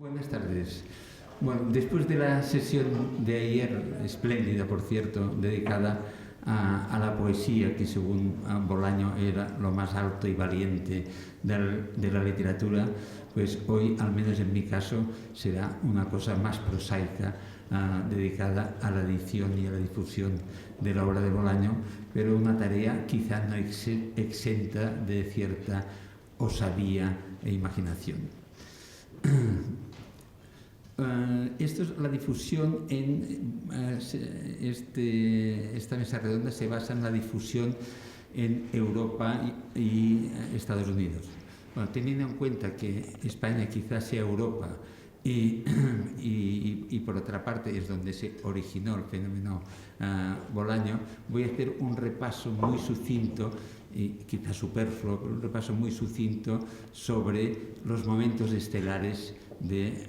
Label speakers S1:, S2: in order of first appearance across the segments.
S1: Buenas tardes. Bueno, después de la sesión de ayer, espléndida por cierto, dedicada a la poesía, que según Bolaño era lo más alto y valiente de la literatura, pues hoy, al menos en mi caso, será una cosa más prosaica, dedicada a la edición y a la difusión de la obra de Bolaño, pero una tarea quizá no exenta de cierta osadía e imaginación. Esto es la difusión esta mesa redonda se basa en la difusión en Europa y Estados Unidos. Bueno, teniendo en cuenta que España quizás sea Europa y por otra parte es donde se originó el fenómeno Bolaño, voy a hacer un repaso muy sucinto y quizás superfluo, pero un repaso muy sucinto sobre los momentos estelares de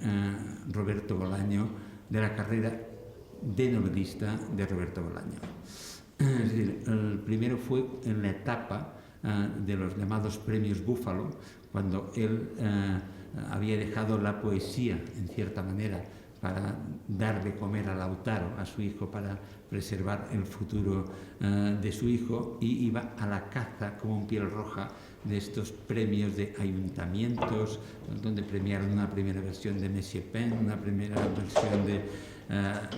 S1: Roberto Bolaño, de la carrera de novelista de Roberto Bolaño. Es decir, el primero fue en la etapa de los llamados premios Búfalo, cuando él había dejado la poesía, en cierta manera, para dar de comer a Lautaro, a su hijo, para preservar el futuro de su hijo, y iba a la caza como un piel roja de estos premios de ayuntamientos, donde premiaron una primera versión de Monsieur Pen, una primera versión de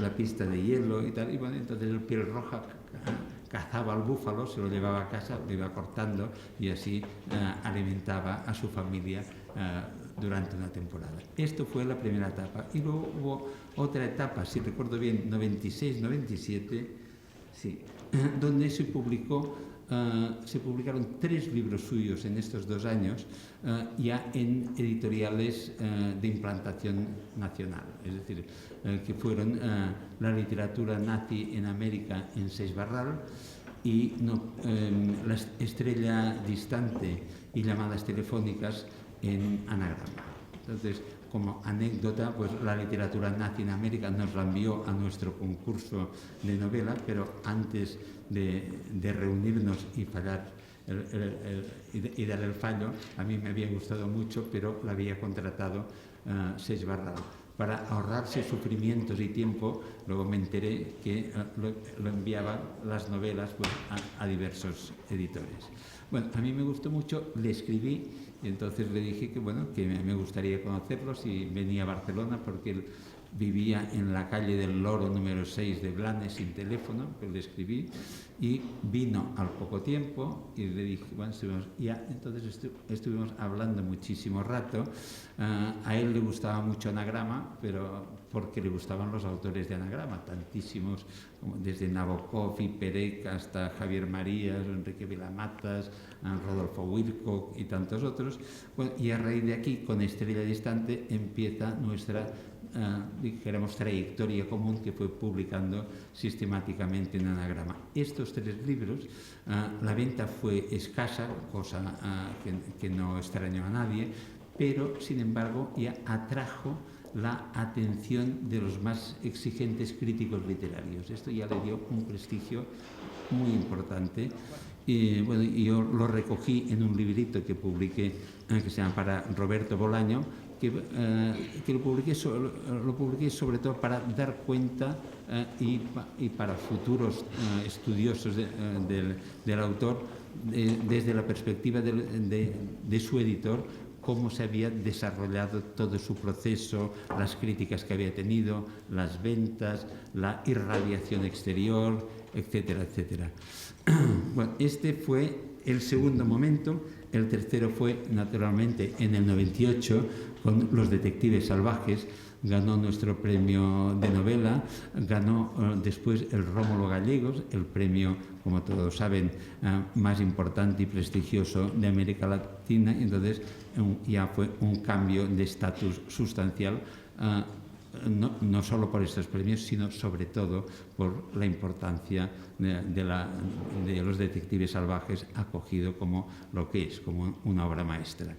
S1: La pista de hielo y tal, y bueno, entonces el piel roja cazaba al búfalo, se lo llevaba a casa, lo iba cortando y así alimentaba a su familia durante una temporada. Esto fue la primera etapa. Y luego hubo otra etapa, si recuerdo bien, 96-97, sí, donde se publicaron 3 libros suyos en estos 2 años, ya en editoriales de implantación nacional, es decir, que fueron La literatura nazi en América en Seix-Barral y La estrella distante y llamadas telefónicas en Anagrama. Entonces, como anécdota, pues la literatura nazi en América nos la envió a nuestro concurso de novela, pero antes de reunirnos y fallar y dar el fallo, a mí me había gustado mucho, pero la había contratado Seix-Barral. Para ahorrarse sufrimientos y tiempo, luego me enteré que lo enviaban las novelas pues, a diversos editores. Bueno, a mí me gustó mucho, le escribí y entonces le dije que, bueno, que me gustaría conocerlo si venía a Barcelona, porque él vivía en la calle del Loro número 6 de Blanes sin teléfono, pues le escribí y vino al poco tiempo y le dije, bueno, entonces estuvimos hablando muchísimo rato. A él le gustaba mucho Anagrama, pero porque le gustaban los autores de Anagrama, tantísimos, como desde Nabokov y Perec hasta Javier Marías, Enrique Vilamatas, Rodolfo Wilcock y tantos otros. Bueno, y a raíz de aquí, con Estrella Distante, empieza nuestra dijéramos trayectoria común, que fue publicando sistemáticamente en Anagrama. Estos 3 libros, la venta fue escasa, cosa que no extrañó a nadie, pero sin embargo ya atrajo la atención de los más exigentes críticos literarios. Esto ya le dio un prestigio muy importante. Y bueno, yo lo recogí en un librito que publiqué, que se llama Para Roberto Bolaño, que lo publiqué sobre todo para dar cuenta y para futuros estudiosos del autor, desde la perspectiva de su editor, cómo se había desarrollado todo su proceso, las críticas que había tenido, las ventas, la irradiación exterior, etcétera, etcétera. Bueno, este fue el segundo momento. El tercero fue, naturalmente, en el 98, con Los detectives salvajes. Ganó nuestro premio de novela, ganó después el Rómulo Gallegos, el premio, como todos saben, más importante y prestigioso de América Latina. Entonces ya fue un cambio de estatus sustancial, no solo por estos premios, sino sobre todo por la importancia de Los detectives salvajes, acogido como lo que es, como una obra maestra.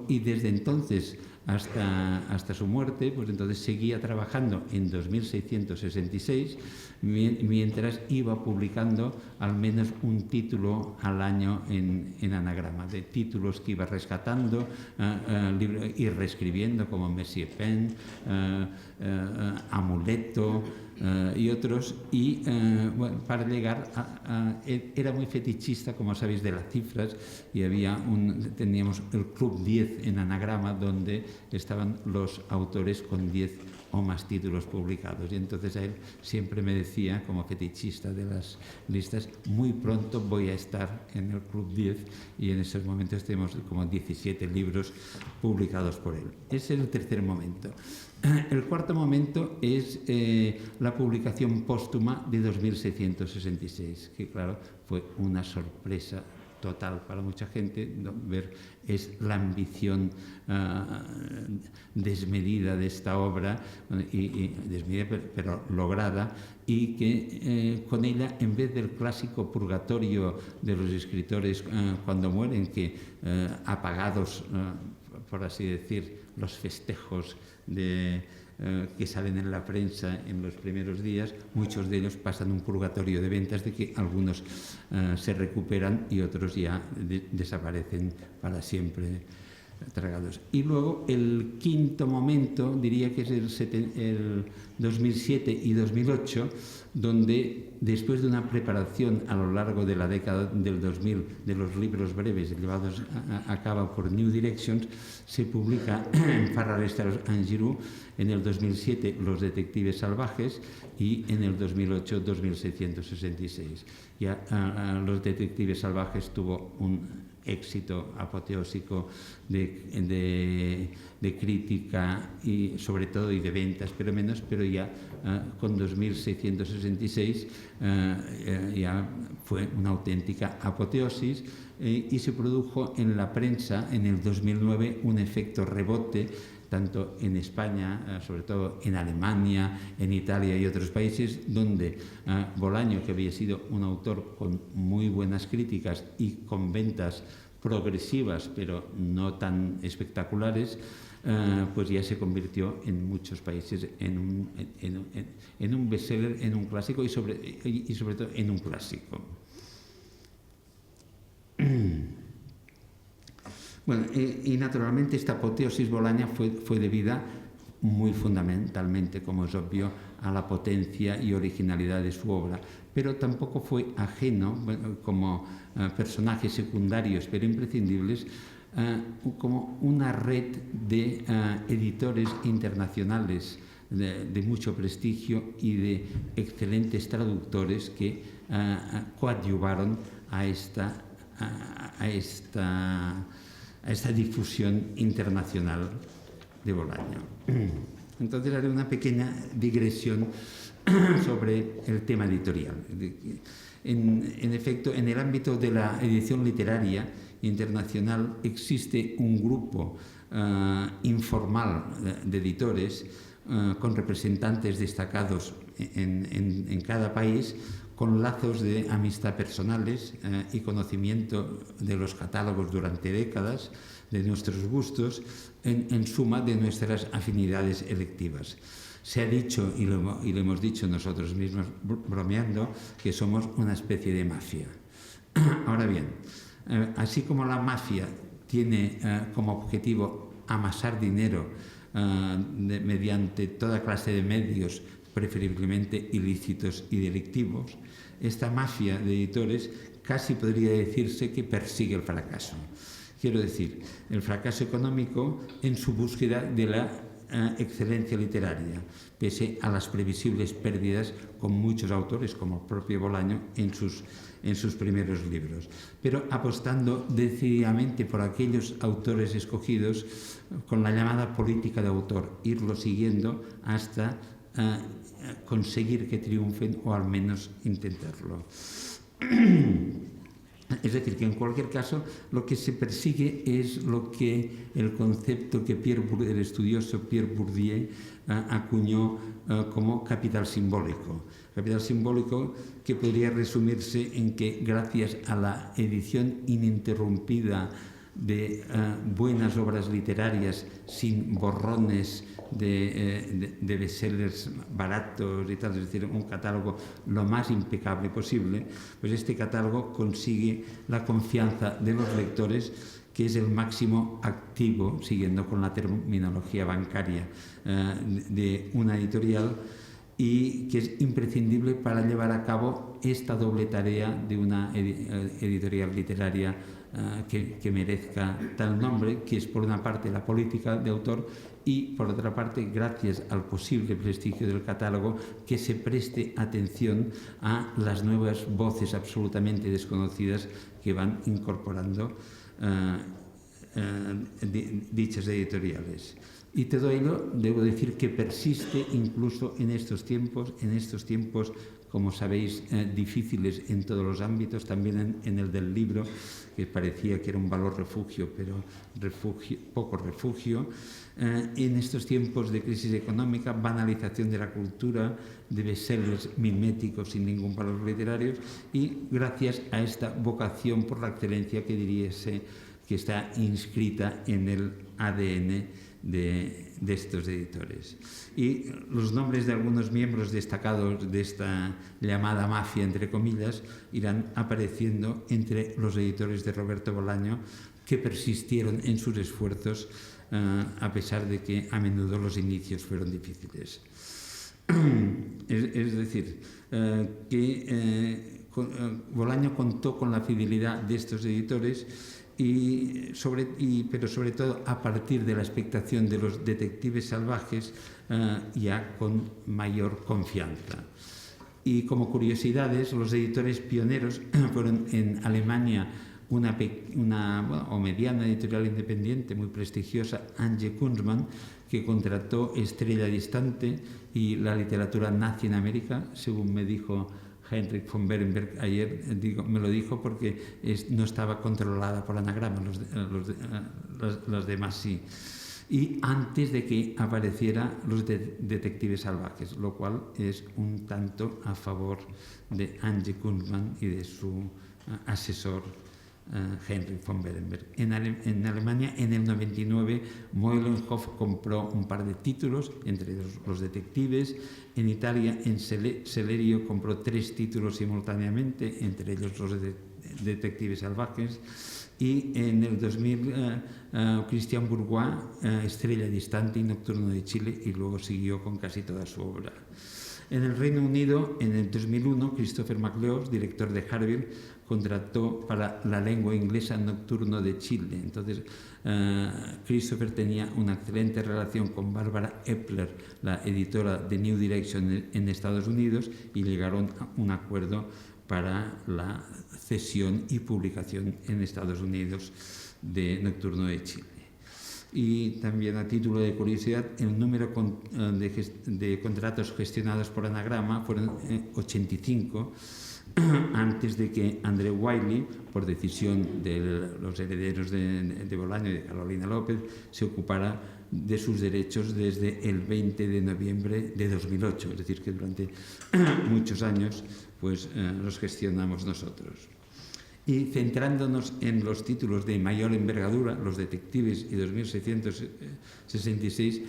S1: Y desde entonces hasta su muerte, pues entonces seguía trabajando en 2666, mientras iba publicando al menos un título al año en anagrama, de títulos que iba rescatando y reescribiendo, como Monsieur Pen, Amuleto y otros, y bueno, para llegar era muy fetichista, como sabéis, de las cifras, y teníamos el Club 10 en anagrama, donde estaban los autores con 10 o más títulos publicados, y entonces a él siempre me decía, como fetichista de las listas, muy pronto voy a estar en el Club 10, y en esos momentos tenemos como 17 libros publicados por él. Ese es el tercer momento. El cuarto momento es la publicación póstuma de 2666, que claro, fue una sorpresa total para mucha gente, es la ambición desmedida de esta obra, y desmedida pero lograda, y que con ella, en vez del clásico purgatorio de los escritores cuando mueren, que apagados, por así decir, los festejos que salen en la prensa en los primeros días, muchos de ellos pasan un purgatorio de ventas, de que algunos se recuperan y otros ya desaparecen para siempre tragados. Y luego el quinto momento, diría que es el 2007 y 2008, donde después de una preparación a lo largo de la década del 2000 de los libros breves llevados a cabo por New Directions, se publica en Farrar, Estaros and Giroux, en el 2007 Los detectives salvajes, y en el 2008 2666. Ya Los detectives salvajes tuvo un éxito apoteósico de crítica y sobre todo y de ventas, pero ya con 2666 ya fue una auténtica apoteosis, y se produjo en la prensa en el 2009 un efecto rebote, tanto en España, sobre todo en Alemania, en Italia y otros países, donde Bolaño, que había sido un autor con muy buenas críticas y con ventas progresivas, pero no tan espectaculares, pues ya se convirtió en muchos países en un bestseller, en un clásico, y sobre todo en un clásico. Bueno, y naturalmente esta apoteosis Bolaña fue debida muy fundamentalmente, como es obvio, a la potencia y originalidad de su obra, pero tampoco fue ajeno, como personajes secundarios pero imprescindibles, como una red de editores internacionales de mucho prestigio y de excelentes traductores que coadyuvaron a esta difusión internacional de Bolaño. Entonces haré una pequeña digresión sobre el tema editorial. En efecto, en el ámbito de la edición literaria internacional existe un grupo informal de editores con representantes destacados en cada país, con lazos de amistad personales y conocimiento de los catálogos durante décadas, de nuestros gustos, en suma de nuestras afinidades electivas. Se ha dicho, y lo hemos dicho nosotros mismos bromeando, que somos una especie de mafia. Ahora bien, así como la mafia tiene como objetivo amasar dinero mediante toda clase de medios, preferiblemente ilícitos y delictivos, esta mafia de editores casi podría decirse que persigue el fracaso. Quiero decir, el fracaso económico en su búsqueda de la excelencia literaria, pese a las previsibles pérdidas con muchos autores, como el propio Bolaño, en sus primeros libros, pero apostando decididamente por aquellos autores escogidos con la llamada política de autor, irlo siguiendo hasta conseguir que triunfen, o al menos intentarlo. Es decir, que en cualquier caso lo que se persigue es lo que el concepto que el estudioso Pierre Bourdieu acuñó como capital simbólico. Capital simbólico que podría resumirse en que, gracias a la edición ininterrumpida buenas obras literarias sin borrones de bestsellers baratos y tal, es decir, un catálogo lo más impecable posible, pues este catálogo consigue la confianza de los lectores, que es el máximo activo, siguiendo con la terminología bancaria de una editorial, y que es imprescindible para llevar a cabo esta doble tarea de una editorial literaria que merezca tal nombre, que es por una parte la política de autor y por otra parte, gracias al posible prestigio del catálogo, que se preste atención a las nuevas voces absolutamente desconocidas que van incorporando dichas editoriales. Y todo ello, debo decir, que persiste incluso en estos tiempos, como sabéis, difíciles en todos los ámbitos, también en el del libro, que parecía que era un valor refugio, pero poco refugio. En estos tiempos de crisis económica, banalización de la cultura, de bestsellers miméticos sin ningún valor literario, y gracias a esta vocación por la excelencia que diríase que está inscrita en el ADN de estos editores. Y los nombres de algunos miembros destacados de esta llamada mafia, entre comillas, irán apareciendo entre los editores de Roberto Bolaño, que persistieron en sus esfuerzos a pesar de que a menudo los inicios fueron difíciles. Es decir, Bolaño contó con la fidelidad de estos editores, pero sobre todo a partir de la expectación de los detectives salvajes, ya con mayor confianza. Y como curiosidades, los editores pioneros fueron en Alemania una mediana editorial independiente muy prestigiosa, Ange Kunstmann, que contrató Estrella Distante y la literatura nazi en América, según me dijo Heinrich von Berenberg ayer, me lo dijo porque no estaba controlada por anagrama, los demás sí. Y antes de que aparecieran los detectives salvajes, lo cual es un tanto a favor de Ange Kunstmann y de su asesor Heinrich von Berenberg. En Alemania, en el 99, Meulenhoff compró un par de títulos, entre los detectives. En Italia, en Celerio, compró 3 títulos simultáneamente, entre ellos los detectives salvajes. Y en el 2000, Christian Bourgois, Estrella Distante y Nocturno de Chile, y luego siguió con casi toda su obra. En el Reino Unido, en el 2001, Christopher McLeod, director de Harville, contrató para la lengua inglesa Nocturno de Chile. Entonces, Christopher tenía una excelente relación con Barbara Epler, la editora de New Direction en Estados Unidos, y llegaron a un acuerdo para la cesión y publicación en Estados Unidos de Nocturno de Chile. Y también, a título de curiosidad, el número de contratos gestionados por anagrama fueron 85, antes de que Andrew Wiley, por decisión de los herederos de Bolaño y de Carolina López, se ocupara de sus derechos desde el 20 de noviembre de 2008, es decir, que durante muchos años pues, los gestionamos nosotros. Y centrándonos en los títulos de mayor envergadura, Los Detectives y 2666,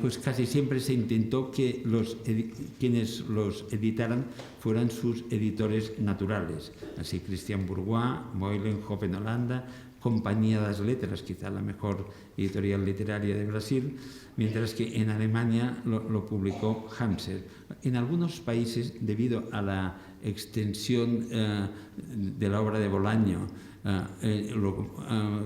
S1: pues casi siempre se intentó que quienes los editaran fueran sus editores naturales. Así, Christian Bourgois, Meulenhoff en Holanda, Compañía das Letras, quizá la mejor editorial literaria de Brasil, mientras que en Alemania lo publicó Hamser. En algunos países, debido a la extensión de la obra de Bolaño,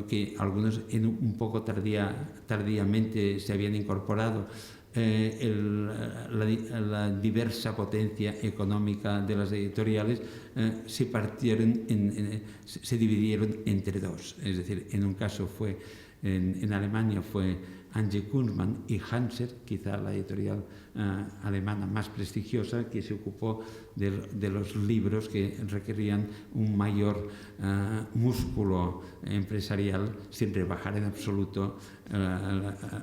S1: que algunos un poco tardíamente se habían incorporado, la diversa potencia económica de las editoriales, se dividieron entre dos. Es decir, en un caso en Alemania fue Ange Kunstmann y Hamser, quizá la editorial alemana más prestigiosa, que se ocupó de los libros que requerían un mayor músculo empresarial, sin rebajar en absoluto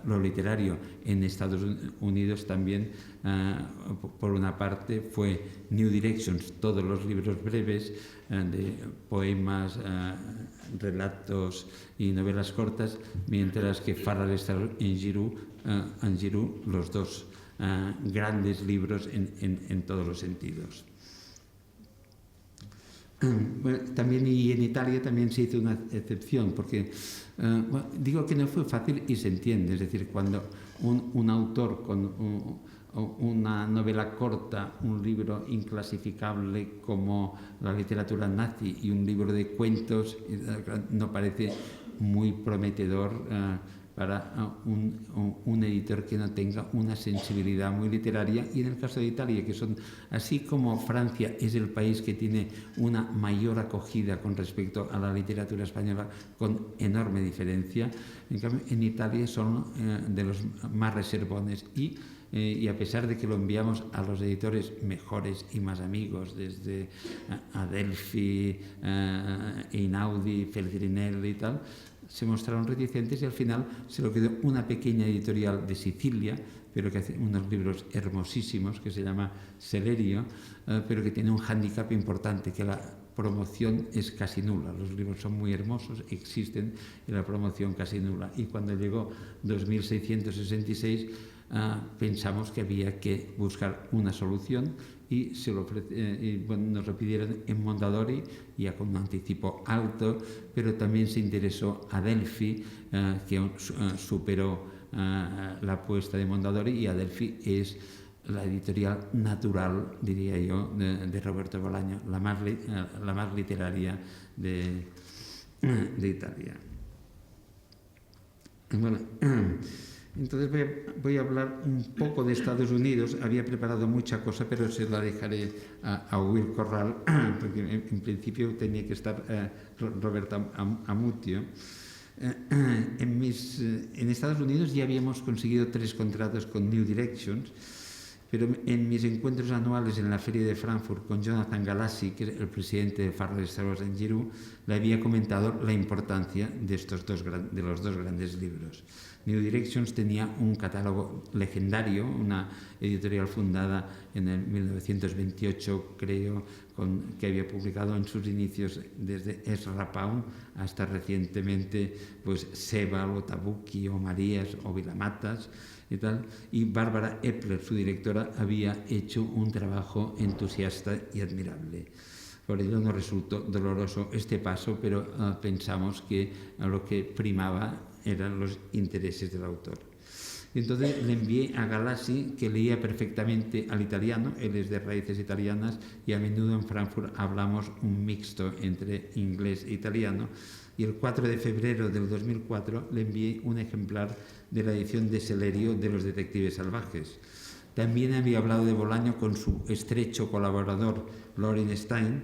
S1: lo literario. En Estados Unidos también, por una parte, fue New Directions, todos los libros breves, de poemas, relatos y novelas cortas, mientras que Farrar Estral en Giroux, los dos grandes libros en todos los sentidos. Bueno, también y en Italia también se hizo una excepción, porque digo que no fue fácil y se entiende, es decir, cuando un autor con una novela corta, un libro inclasificable como la literatura nazi y un libro de cuentos, no parece muy prometedor para un editor que no tenga una sensibilidad muy literaria. Y en el caso de Italia, que son, así como Francia es el país que tiene una mayor acogida con respecto a la literatura española, con enorme diferencia, en cambio en Italia son de los más reservones y a pesar de que lo enviamos a los editores mejores y más amigos, desde Adelphi, Einaudi, Feltrinelli y tal, se mostraron reticentes y al final se lo quedó una pequeña editorial de Sicilia, pero que hace unos libros hermosísimos, que se llama Celerio, pero que tiene un hándicap importante, que la promoción es casi nula. Los libros son muy hermosos, existen, y la promoción casi nula. Y cuando llegó 2666, pensamos que había que buscar una solución y nos lo pidieron en Mondadori, ya con un anticipo alto, pero también se interesó Adelphi, que superó la apuesta de Mondadori, y Adelphi es la editorial natural, diría yo, de Roberto Bolaño, la más literaria de Italia. Bueno, entonces voy a hablar un poco de Estados Unidos. Había preparado mucha cosa, pero se la dejaré a Will Corral, porque en principio tenía que estar Roberta Amutio. En Estados Unidos ya habíamos conseguido 3 contratos con New Directions, pero en mis encuentros anuales en la Feria de Frankfurt con Jonathan Galassi, que es el presidente de Farrar Straus en Giroux, le había comentado la importancia de los dos grandes libros. New Directions tenía un catálogo legendario, una editorial fundada en el 1928, creo, que había publicado en sus inicios desde Ezra Pound hasta recientemente pues Sebald o Tabucchi o Marías o Vilamatas y tal. Y Bárbara Epler, su directora, había hecho un trabajo entusiasta y admirable. Por ello nos resultó doloroso este paso, pero pensamos que lo que primaba eran los intereses del autor. Entonces le envié a Galassi, que leía perfectamente al italiano, él es de raíces italianas, y a menudo en Frankfurt hablamos un mixto entre inglés e italiano, y el 4 de febrero del 2004 le envié un ejemplar de la edición de Celerio de Los Detectives Salvajes. También había hablado de Bolaño con su estrecho colaborador Lorin Stein,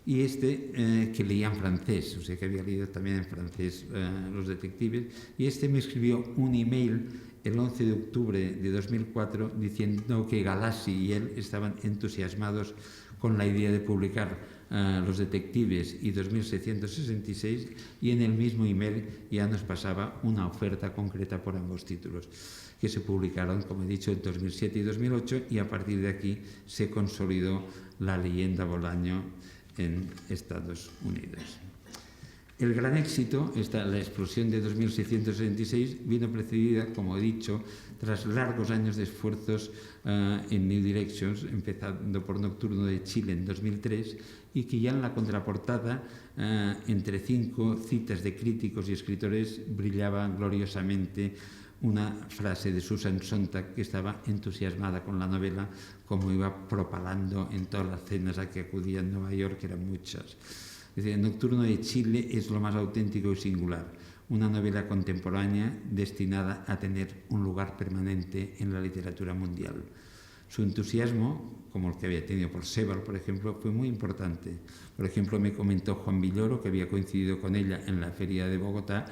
S1: y que leía en francés, o sea que había leído también en francés Los Detectives, y me escribió un email el 11 de octubre de 2004 diciendo que Galassi y él estaban entusiasmados con la idea de publicar Los Detectives y 2666, y en el mismo email ya nos pasaba una oferta concreta por ambos títulos, que se publicaron, como he dicho, en 2007 y 2008, y a partir de aquí se consolidó la leyenda Bolaño en Estados Unidos. El gran éxito, la explosión de 2666, vino precedida, como he dicho, tras largos años de esfuerzos en New Directions, empezando por Nocturno de Chile en 2003, y que ya en la contraportada, entre 5 citas de críticos y escritores, brillaba gloriosamente una frase de Susan Sontag, que estaba entusiasmada con la novela, como iba propalando en todas las cenas a que acudía en Nueva York, que eran muchas. Es decir, Nocturno de Chile es lo más auténtico y singular, una novela contemporánea destinada a tener un lugar permanente en la literatura mundial. Su entusiasmo, como el que había tenido por Sebald, por ejemplo, fue muy importante. Por ejemplo, me comentó Juan Villoro, que había coincidido con ella en la Feria de Bogotá,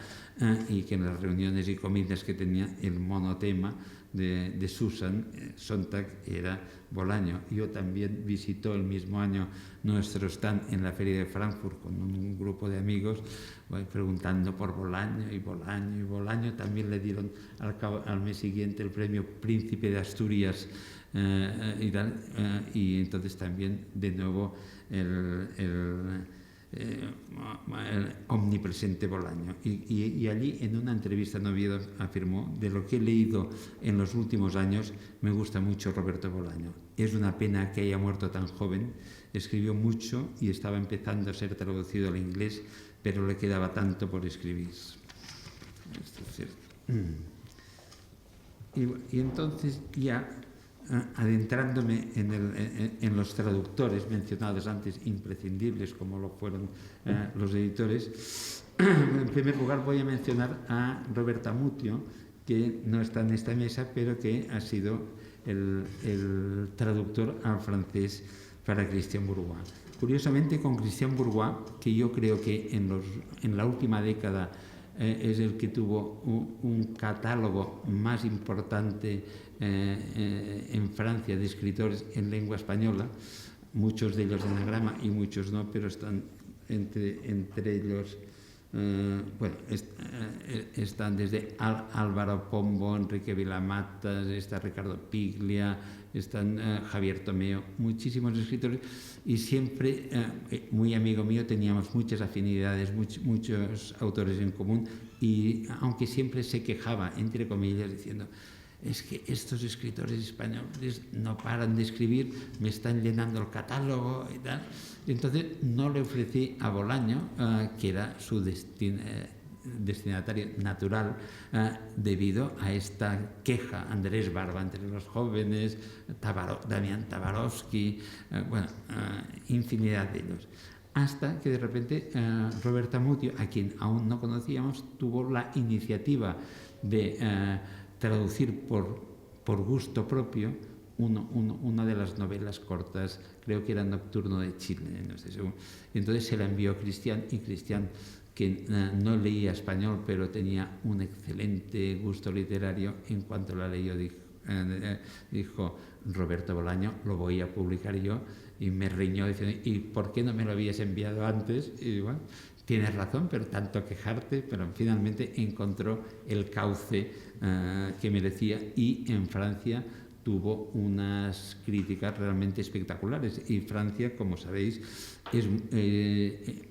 S1: y que en las reuniones y comidas que tenía, el monotema de Susan Sontag era Bolaño. Yo también visitó el mismo año nuestro stand en la Feria de Frankfurt con un grupo de amigos, preguntando por Bolaño y Bolaño y Bolaño. También le dieron al mes siguiente el premio Príncipe de Asturias y entonces también de nuevo el omnipresente Bolaño. Y allí, en una entrevista en Oviedo, afirmó: de lo que he leído en los últimos años, me gusta mucho Roberto Bolaño. Es una pena que haya muerto tan joven. Escribió mucho y estaba empezando a ser traducido al inglés, pero le quedaba tanto por escribir. Esto es cierto. Y entonces, ya adentrándome en los traductores mencionados antes, imprescindibles como lo fueron los editores, en primer lugar voy a mencionar a Roberta Mutio, que no está en esta mesa, pero que ha sido el traductor al francés para Christian Bourgois. Curiosamente, con Christian Bourgois, que yo creo que en la última década es el que tuvo un catálogo más importante en Francia de escritores en lengua española, muchos de ellos en anagrama y muchos no, pero están entre ellos, están desde Álvaro Pombo, Enrique Vilamatas, está Ricardo Piglia, están Javier Tomeo, muchísimos escritores, y siempre, muy amigo mío, teníamos muchas afinidades, muchos autores en común, y aunque siempre se quejaba, entre comillas, diciendo: es que estos escritores españoles no paran de escribir, me están llenando el catálogo y tal. Entonces no le ofrecí a Bolaño, que era su destinatario natural, debido a esta queja. Andrés Barba entre los jóvenes, Damián Tabarovsky, infinidad de ellos. Hasta que de repente Roberta Mutio, a quien aún no conocíamos, tuvo la iniciativa de traducir por gusto propio una de las novelas cortas, creo que era Nocturno de Chile, no sé seguro. Entonces se la envió a Cristian, y Cristian, que no leía español, pero tenía un excelente gusto literario, en cuanto la leyó dijo: Roberto Bolaño, lo voy a publicar yo, y me riñó diciendo: ¿y por qué no me lo habías enviado antes? Y bueno, tienes razón, pero tanto quejarte, pero finalmente encontró el cauce que merecía, y en Francia tuvo unas críticas realmente espectaculares. Y Francia, como sabéis,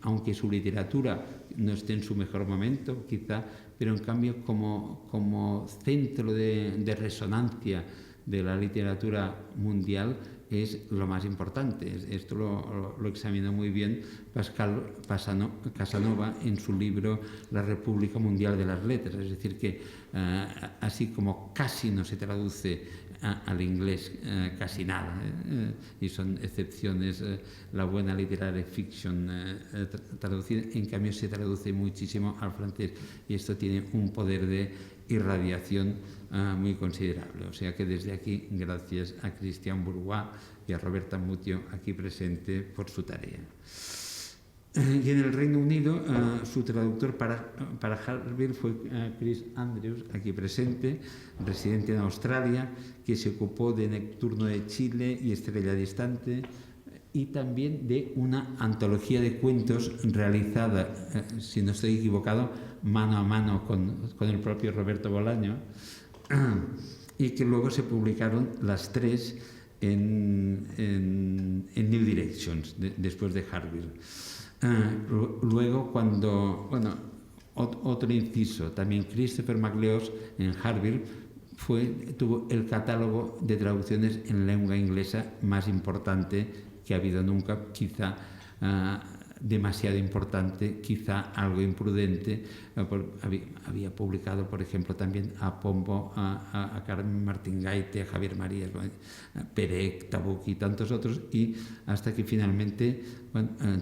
S1: aunque su literatura no esté en su mejor momento, quizá, pero en cambio como centro de resonancia de la literatura mundial, es lo más importante. Esto lo examinó muy bien Pascal Casanova en su libro La República Mundial de las Letras. Es decir, que así como casi no se traduce al inglés, casi nada, y son excepciones la buena literary fiction traducida, en cambio se traduce muchísimo al francés, y esto tiene un poder de irradiación muy considerable. O sea que desde aquí, gracias a Christian Bourgois y a Roberta Mutio, aquí presente, por su tarea. Y en el Reino Unido, su traductor para Harville fue Chris Andrews, aquí presente, residente en Australia, que se ocupó de Nocturno de Chile y Estrella Distante, y también de una antología de cuentos realizada, si no estoy equivocado, mano a mano con el propio Roberto Bolaño, y que luego se publicaron las tres en New Directions, después de Harville. Luego, otro inciso, también Christopher MacLeod en Harville tuvo el catálogo de traducciones en lengua inglesa más importante que ha habido nunca, quizá demasiado importante, quizá algo imprudente. Había publicado, por ejemplo, también a Pombo, a Carmen Martín Gaite, a Javier Marías, Perec, Tabucchi y tantos otros, y hasta que finalmente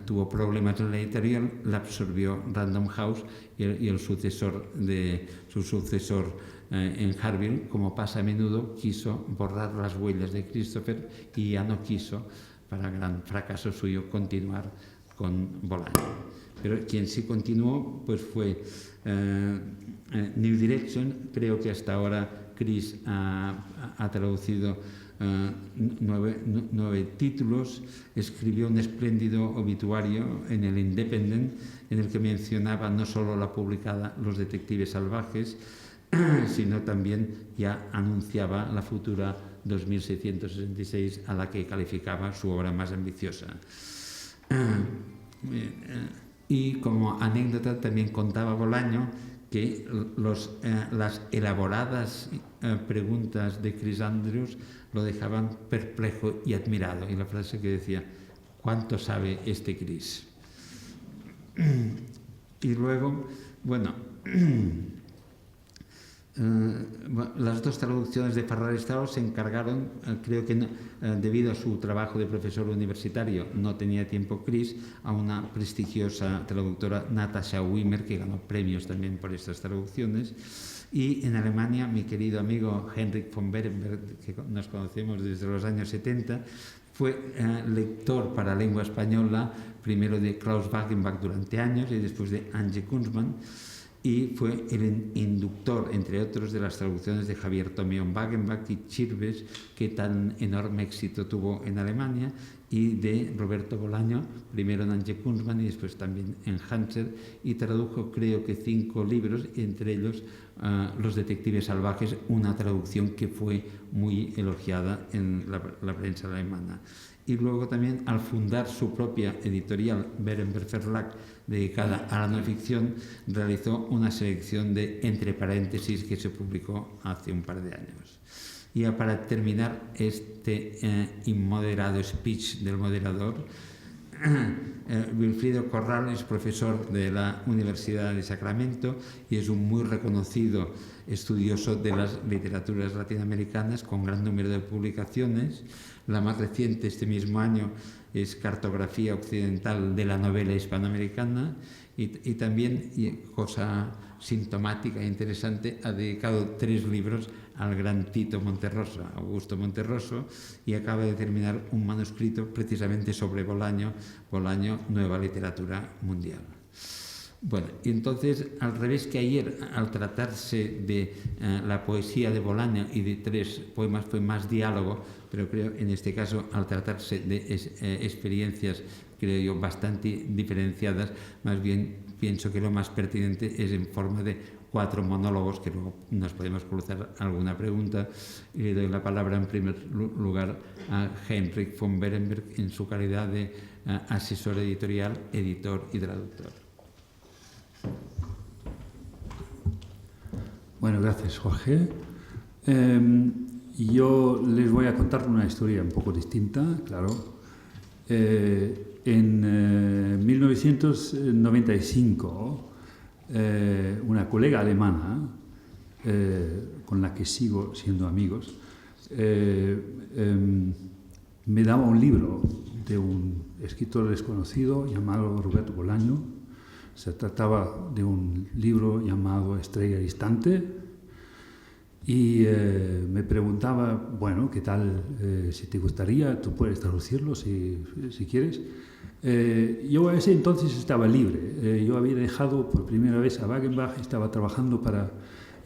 S1: tuvo problemas en la editorial, la absorbió Random House, y su sucesor en Harville, como pasa a menudo, quiso borrar las huellas de Christopher, y ya no quiso, para gran fracaso suyo, continuar con Bolaño. Pero quien sí continuó pues fue New Direction. Creo que hasta ahora Chris ha traducido 9 títulos. Escribió un espléndido obituario en el Independent, en el que mencionaba no solo la publicada Los Detectives Salvajes, sino también ya anunciaba la futura 2666, a la que calificaba su obra más ambiciosa. Y como anécdota también contaba Bolaño que las elaboradas preguntas de Chris Andrews lo dejaban perplejo y admirado. Y la frase que decía, ¿cuánto sabe este Chris? Y luego, bueno, las dos traducciones de Ferrari Strauss se encargaron, creo que no, debido a su trabajo de profesor universitario, no tenía tiempo Chris, a una prestigiosa traductora, Natascha Wimmer, que ganó premios también por estas traducciones. Y en Alemania, mi querido amigo Heinrich von Berenberg, que nos conocemos desde los años 70, fue lector para lengua española, primero de Klaus Wagenbach durante años y después de Ange Kunzmann, y fue el inductor, entre otros, de las traducciones de Javier Tomeón Wagenbach y Chirves, que tan enorme éxito tuvo en Alemania, y de Roberto Bolaño, primero en Ange Kunzmann y después también en Hanser, y tradujo creo que 5 libros, entre ellos Los detectives salvajes, una traducción que fue muy elogiada en la prensa alemana. Y luego también, al fundar su propia editorial, Berenberg Verlag, dedicada a la no ficción, realizó una selección de entre paréntesis que se publicó hace un par de años. Y ya para terminar este inmoderado speech del moderador, Wilfrido Corral es profesor de la Universidad de Sacramento y es un muy reconocido estudioso de las literaturas latinoamericanas con gran número de publicaciones. La más reciente este mismo año es Cartografía Occidental de la Novela Hispanoamericana y también, cosa sintomática e interesante, ha dedicado 3 libros al gran Tito Monterroso, Augusto Monterroso, y acaba de terminar un manuscrito precisamente sobre Bolaño, Nueva Literatura Mundial. Bueno, y entonces, al revés que ayer, al tratarse de la poesía de Bolaño y de 3 poemas fue más diálogo, pero creo en este caso, al tratarse de experiencias, creo yo, bastante diferenciadas, más bien pienso que lo más pertinente es en forma de 4 monólogos, que luego nos podemos cruzar alguna pregunta, y le doy la palabra en primer lugar a Heinrich von Berenberg en su calidad de asesor editorial, editor y traductor.
S2: Bueno, gracias, Jorge. Yo les voy a contar una historia un poco distinta, claro. En 1995, una colega alemana, con la que sigo siendo amigos, me daba un libro de un escritor desconocido llamado Roberto Bolaño. Se trataba de un libro llamado Estrella Distante y me preguntaba, bueno, ¿qué tal? Si te gustaría, tú puedes traducirlo si quieres. Yo a ese entonces estaba libre. Yo había dejado por primera vez a Wagenbach, estaba trabajando para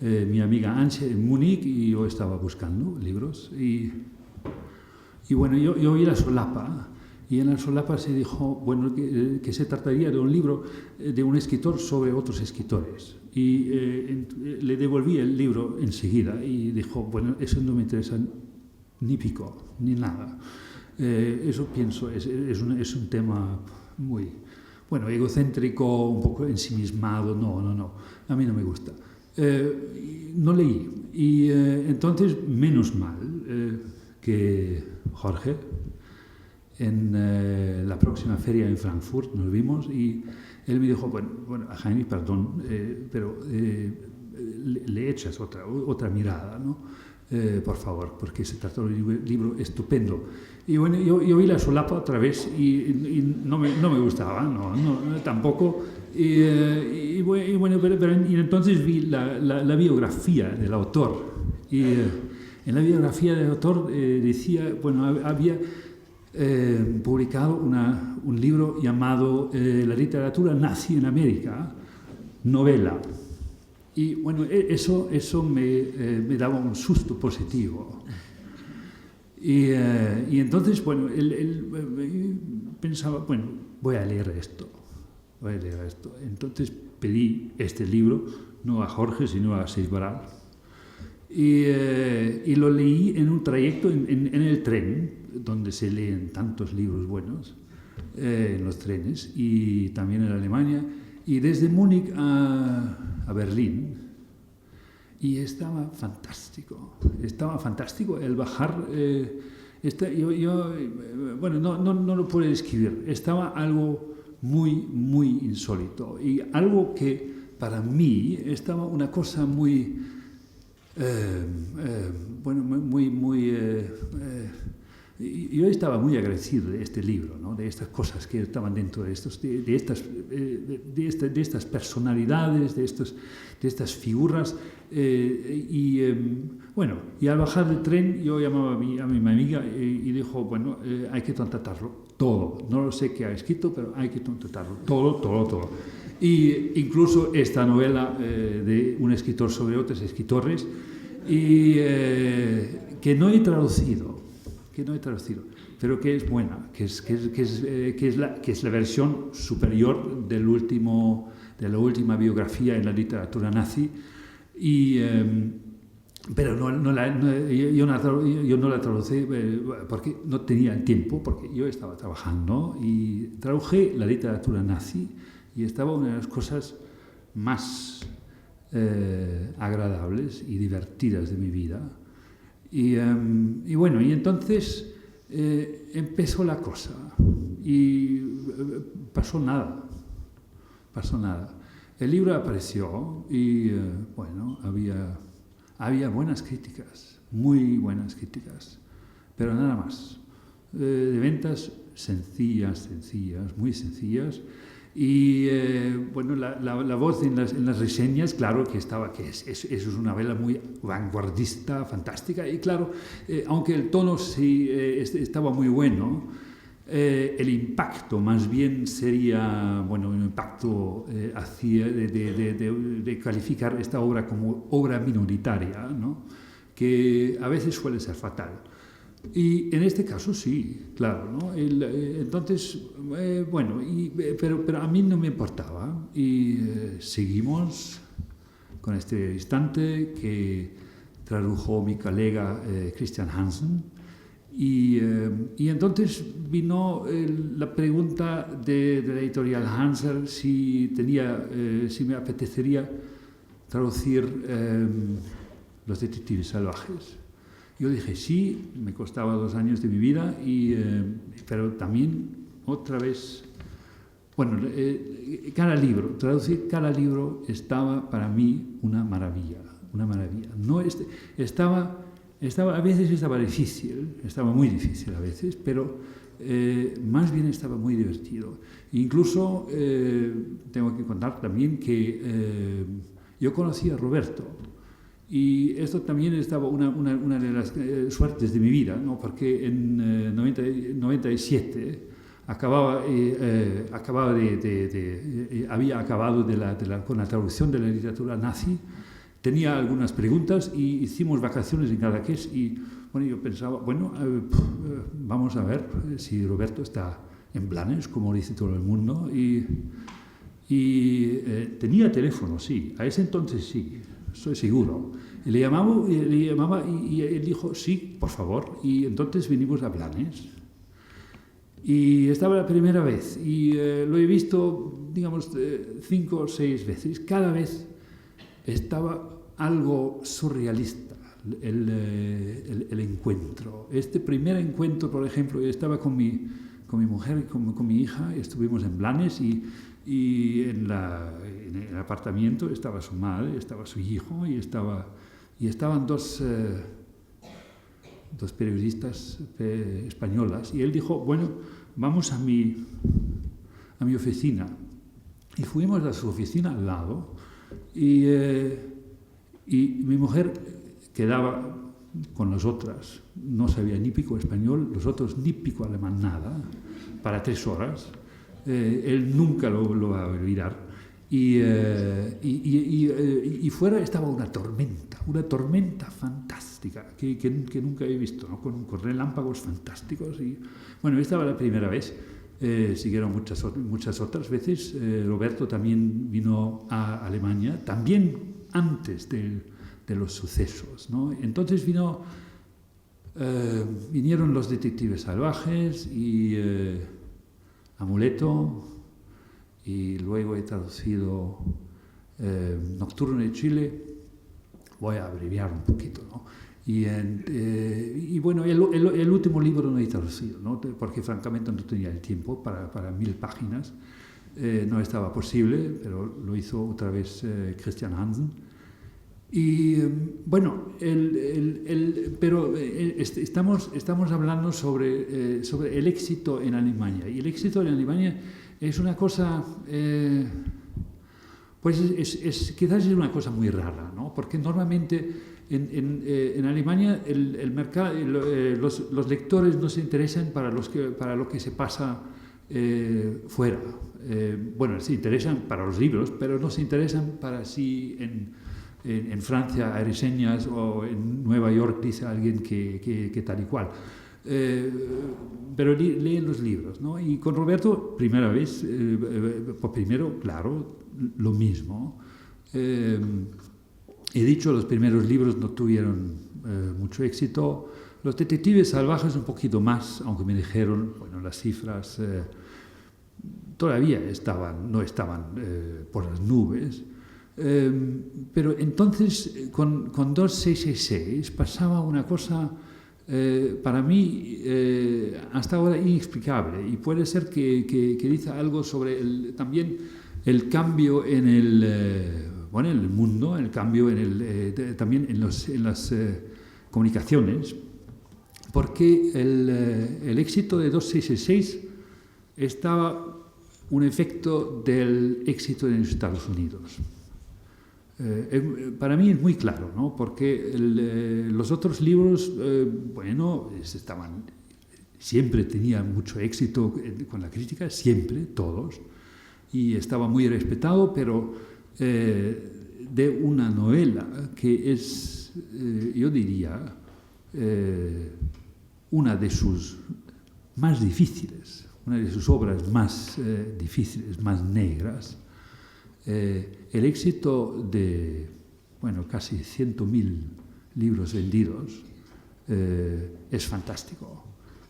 S2: mi amiga Anche en Múnich y yo estaba buscando libros. Y bueno, yo vi la solapa. Y en la solapa se dijo, bueno, que se trataría de un libro de un escritor sobre otros escritores. Y le devolví el libro enseguida y dijo, bueno, eso no me interesa ni pico, ni nada. Eso pienso, es un tema muy, bueno, egocéntrico, un poco ensimismado, no, a mí no me gusta. No leí. Y entonces, menos mal que Jorge, en la próxima feria en Frankfurt nos vimos y él me dijo, bueno, Jaime, perdón, pero le echas otra mirada, ¿no? Por favor, porque se trata de un libro estupendo. Y bueno, yo vi la solapa otra vez y no me gustaba, no, tampoco. Y entonces vi la biografía del autor. Y en la biografía del autor decía, bueno, había publicado un libro llamado La literatura nazi en América, novela. Y bueno, eso me daba un susto positivo. Y entonces, bueno, él pensaba, bueno, voy a leer esto. Entonces pedí este libro, no a Jorge, sino a Sisbaral. Y lo leí en un trayecto en el tren, donde se leen tantos libros buenos. en los trenes, y también en Alemania, y desde Múnich a Berlín. Y estaba fantástico el bajar. Bueno, no lo puedo describir. Estaba algo muy, muy insólito, y algo que para mí estaba una cosa muy, bueno, yo estaba muy agradecido de este libro, ¿no? De estas cosas que estaban dentro de estas personalidades, de estas figuras. Bueno, y al bajar del tren yo llamaba a mi amiga y dijo, bueno, hay que contratarlo todo. No lo sé qué ha escrito, pero hay que contratarlo todo. Y incluso esta novela de un escritor sobre otros escritores, y que no he traducido, pero que es buena, que es la versión superior de la última biografía en la literatura nazi. Pero yo no la traducí porque no tenía el tiempo, porque yo estaba trabajando, y traduje la literatura nazi, y estaba una de las cosas más agradables y divertidas de mi vida. Y bueno, y entonces empezó la cosa, y pasó nada. El libro apareció, y bueno, había buenas críticas, muy buenas críticas, pero nada más. De ventas sencillas, muy sencillas. Y bueno, la voz en las reseñas, claro, eso es una novela muy vanguardista, fantástica, y claro, aunque el tono sí estaba muy bueno, el impacto más bien sería, bueno, un impacto de calificar esta obra como obra minoritaria, ¿no? Que a veces suele ser fatal. Y en este caso sí, claro, ¿no? Entonces, bueno, pero a mí no me importaba, y seguimos con este instante que tradujo mi colega Christian Hansen, y entonces vino la pregunta de la editorial Hansen si me apetecería traducir Los detectives salvajes. Yo dije sí, me costaba 2 años de mi vida, pero también otra vez, bueno, traducir cada libro estaba para mí una maravilla. No, a veces estaba difícil, estaba muy difícil a veces, pero más bien estaba muy divertido. Incluso tengo que contar también que yo conocí a Roberto. Y esto también estaba una de las suertes de mi vida, ¿no? Porque en 97 había acabado con la traducción de la literatura nazi, tenía algunas preguntas, y hicimos vacaciones en Cadaqués, y bueno, yo pensaba, bueno, vamos a ver si Roberto está en Blanes, como dice todo el mundo, y tenía teléfono, sí, a ese entonces sí. Estoy seguro. Le llamaba y él dijo, sí, por favor. Y entonces vinimos a Blanes. Y estaba la primera vez. Y lo he visto, digamos, 5 o 6 veces. Cada vez estaba algo surrealista el encuentro. Este primer encuentro, por ejemplo, yo estaba con mi mujer y con mi hija. Estuvimos en Blanes, y en el apartamento estaba su madre, estaba su hijo, y estaban dos periodistas españolas, y él dijo, bueno, vamos a mi oficina, y fuimos a su oficina al lado, y mi mujer quedaba con las otras, no sabía ni pico español, los otros ni pico alemán, nada, para 3 horas. Él nunca lo va a olvidar. Y fuera estaba una tormenta fantástica que nunca he visto, ¿no? con relámpagos fantásticos. Y bueno, esta era la primera vez. Siguieron muchas otras veces. Roberto también vino a Alemania, también antes de los sucesos, ¿no? Entonces vinieron Los detectives salvajes, y Amuleto, y luego he traducido Nocturno de Chile. Voy a abreviar un poquito, ¿no? Y bueno, el último libro no he traducido, ¿no? Porque francamente no tenía el tiempo para 1000 páginas. No estaba posible, pero lo hizo otra vez Christian Hansen. Y bueno, pero estamos hablando sobre el éxito en Alemania. Y el éxito en Alemania es una cosa, pues quizás es una cosa muy rara, ¿no? Porque normalmente en Alemania el mercado, los lectores no se interesan para lo que se pasa fuera. Bueno, se interesan para los libros, pero no se interesan para si en Francia hay reseñas o en Nueva York dice alguien que tal y cual. Pero leen los libros, ¿no? Y con Roberto, primera vez, primero, claro, lo mismo. He dicho, los primeros libros no tuvieron mucho éxito. Los detectives salvajes un poquito más, aunque me dijeron, bueno, las cifras todavía no estaban por las nubes. Pero entonces con 2666 pasaba una cosa para mí hasta ahora inexplicable, y puede ser que dice algo sobre también el cambio en el mundo, el cambio también en las comunicaciones, porque el éxito de 2666 estaba un efecto del éxito en los Estados Unidos. Para mí es muy claro, ¿no? Porque los otros libros, bueno, siempre tenían mucho éxito con la crítica, siempre, todos, y estaba muy respetado, pero de una novela que es, yo diría, una de sus más difíciles, una de sus obras más difíciles, más negras. El éxito de, bueno, casi 100.000 libros vendidos es fantástico,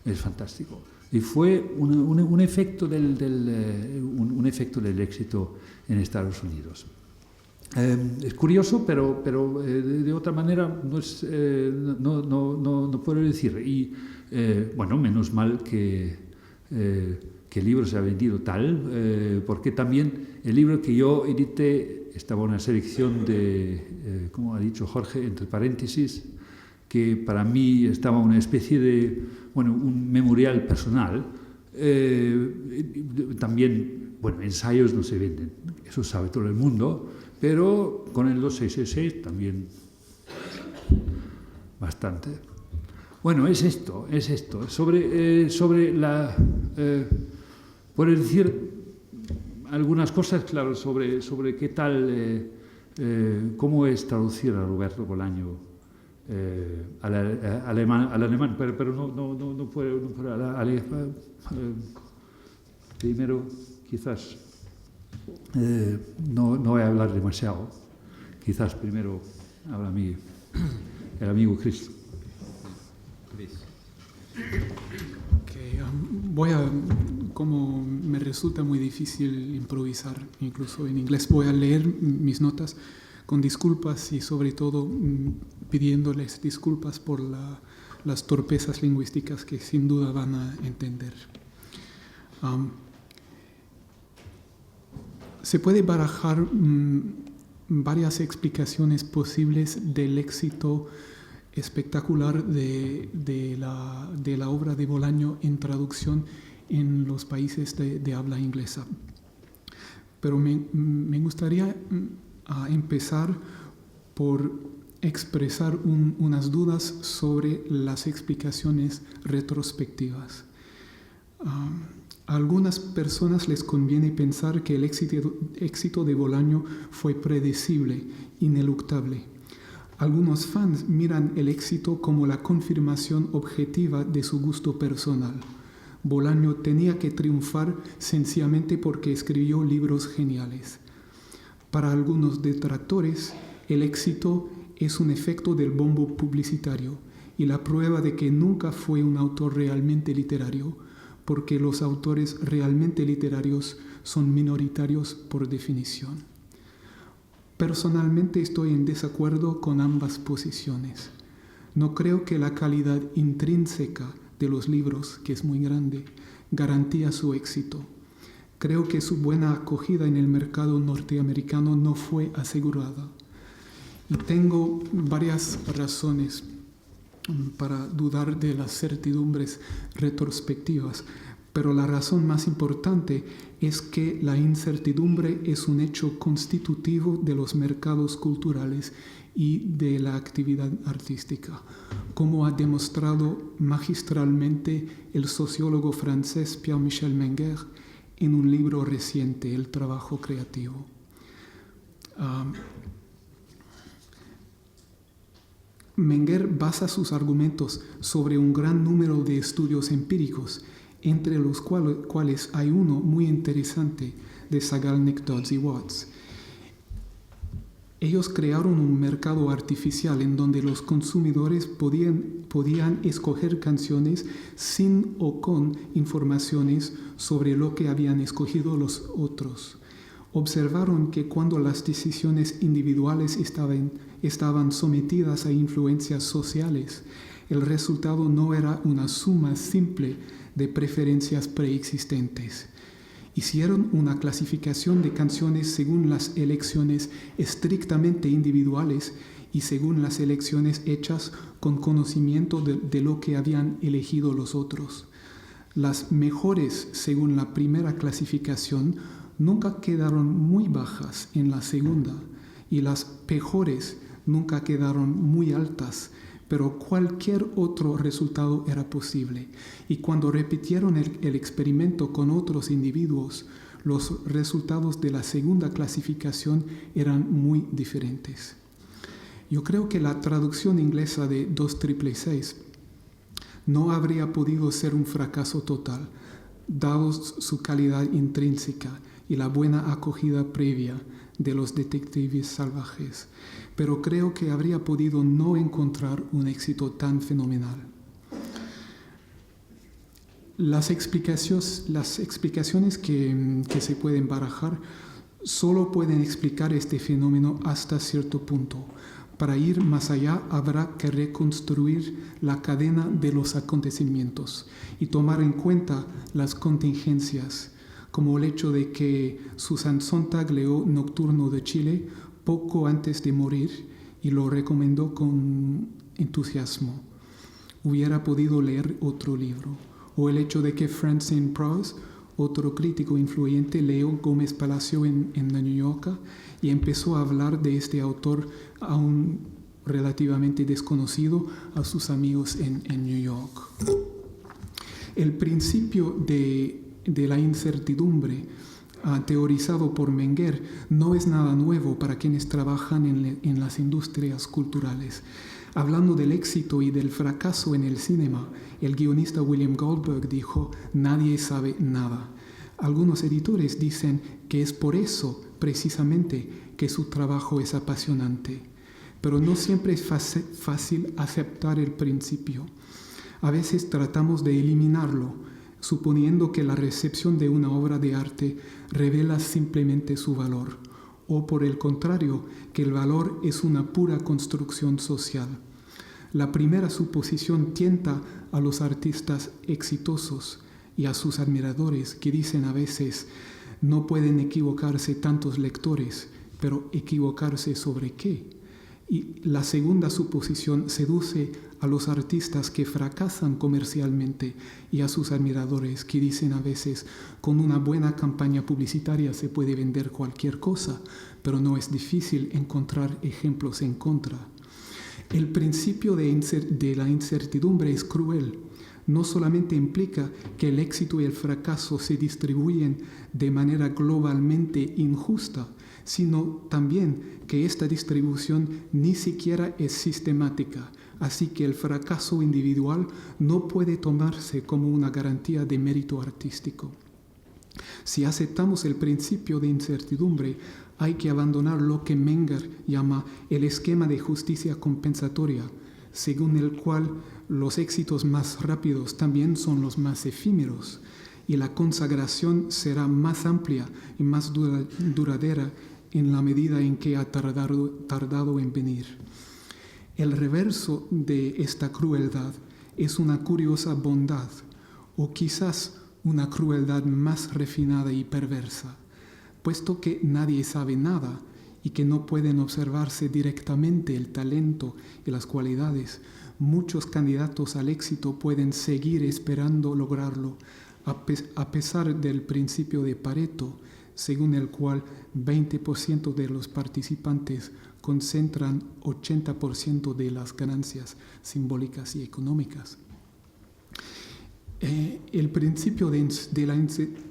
S2: es fantástico. Y fue un efecto un efecto del éxito en Estados Unidos. Es curioso, pero de otra manera no puedo decir. Y bueno, menos mal que el libro se ha vendido tal, porque también el libro que yo edité estaba en una selección de, como ha dicho Jorge, entre paréntesis, que para mí estaba una especie de, bueno, un memorial personal. También, bueno, ensayos no se venden, eso sabe todo el mundo, pero con el 2666 también bastante. Bueno, es esto. Sobre la... puedo decir algunas cosas, claro, sobre qué tal, cómo es traducir a Roberto Bolaño al alemán, pero no puedo primero, quizás, no voy a hablar demasiado, quizás primero habla el amigo Chris.
S3: Como me resulta muy difícil improvisar, incluso en inglés, voy a leer mis notas con disculpas y sobre todo pidiéndoles disculpas por las torpezas lingüísticas que sin duda van a entender. Se puede barajar varias explicaciones posibles del éxito espectacular de la obra de Bolaño en traducción en los países de habla inglesa. Pero me gustaría empezar por expresar unas dudas sobre las explicaciones retrospectivas. A algunas personas les conviene pensar que el éxito de Bolaño fue predecible, ineluctable. Algunos fans miran el éxito como la confirmación objetiva de su gusto personal. Bolaño tenía que triunfar sencillamente porque escribió libros geniales. Para algunos detractores, el éxito es un efecto del bombo publicitario y la prueba de que nunca fue un autor realmente literario, porque los autores realmente literarios son minoritarios por definición. Personalmente estoy en desacuerdo con ambas posiciones. No creo que la calidad intrínseca de los libros, que es muy grande, garantía su éxito. Creo que su buena acogida en el mercado norteamericano no fue asegurada. Y tengo varias razones para dudar de las certidumbres retrospectivas, pero la razón más importante es que la incertidumbre es un hecho constitutivo de los mercados culturales y de la actividad artística, como ha demostrado magistralmente el sociólogo francés Pierre-Michel Menger en un libro reciente, El trabajo creativo. Menger basa sus argumentos sobre un gran número de estudios empíricos, entre los cuales hay uno muy interesante de Sagalnik, Dodds y Watts. Ellos crearon un mercado artificial en donde los consumidores podían escoger canciones sin o con informaciones sobre lo que habían escogido los otros. Observaron que cuando las decisiones individuales estaban sometidas a influencias sociales, el resultado no era una suma simple de preferencias preexistentes. Hicieron una clasificación de canciones según las elecciones estrictamente individuales y según las elecciones hechas con conocimiento de lo que habían elegido los otros. Las mejores, según la primera clasificación, nunca quedaron muy bajas en la segunda, y las peores nunca quedaron muy altas, pero cualquier otro resultado era posible. Y cuando repitieron el experimento con otros individuos, los resultados de la segunda clasificación eran muy diferentes. Yo creo que la traducción inglesa de 2666 no habría podido ser un fracaso total, dado su calidad intrínseca y la buena acogida previa de los detectives salvajes, pero creo que habría podido no encontrar un éxito tan fenomenal. Las explicaciones que se pueden barajar solo pueden explicar este fenómeno hasta cierto punto. Para ir más allá habrá que reconstruir la cadena de los acontecimientos y tomar en cuenta las contingencias, como el hecho de que Susan Sontag leyó Nocturno de Chile poco antes de morir y lo recomendó con entusiasmo. Hubiera podido leer otro libro. O el hecho de que Francine Prowse, otro crítico influyente, leyó Gómez Palacio en New York y empezó a hablar de este autor aún relativamente desconocido a sus amigos en New York. El principio de la incertidumbre teorizado por Menger no es nada nuevo para quienes trabajan en las industrias culturales. Hablando del éxito y del fracaso en el cinema, el guionista William Goldberg dijo: nadie sabe nada. Algunos editores dicen que es por eso, precisamente, que su trabajo es apasionante. Pero no siempre es fácil aceptar el principio. A veces tratamos de eliminarlo, suponiendo que la recepción de una obra de arte revela simplemente su valor, o por el contrario, que el valor es una pura construcción social. La primera suposición tienta a los artistas exitosos y a sus admiradores, que dicen a veces: no pueden equivocarse tantos lectores, pero ¿equivocarse sobre qué? Y la segunda suposición seduce a los artistas que fracasan comercialmente y a sus admiradores, que dicen a veces: con una buena campaña publicitaria se puede vender cualquier cosa, pero no es difícil encontrar ejemplos en contra. El principio de la incertidumbre es cruel. No solamente implica que el éxito y el fracaso se distribuyen de manera globalmente injusta, sino también que esta distribución ni siquiera es sistemática, así que el fracaso individual no puede tomarse como una garantía de mérito artístico. Si aceptamos el principio de incertidumbre, hay que abandonar lo que Menger llama el esquema de justicia compensatoria, según el cual los éxitos más rápidos también son los más efímeros, y la consagración será más amplia y más duradera en la medida en que ha tardado en venir. El reverso de esta crueldad es una curiosa bondad, o quizás una crueldad más refinada y perversa, puesto que nadie sabe nada y que no pueden observarse directamente el talento y las cualidades. Muchos candidatos al éxito pueden seguir esperando lograrlo, a pesar del principio de Pareto, según el cual 20% de los participantes concentran 80% de las ganancias simbólicas y económicas. El principio de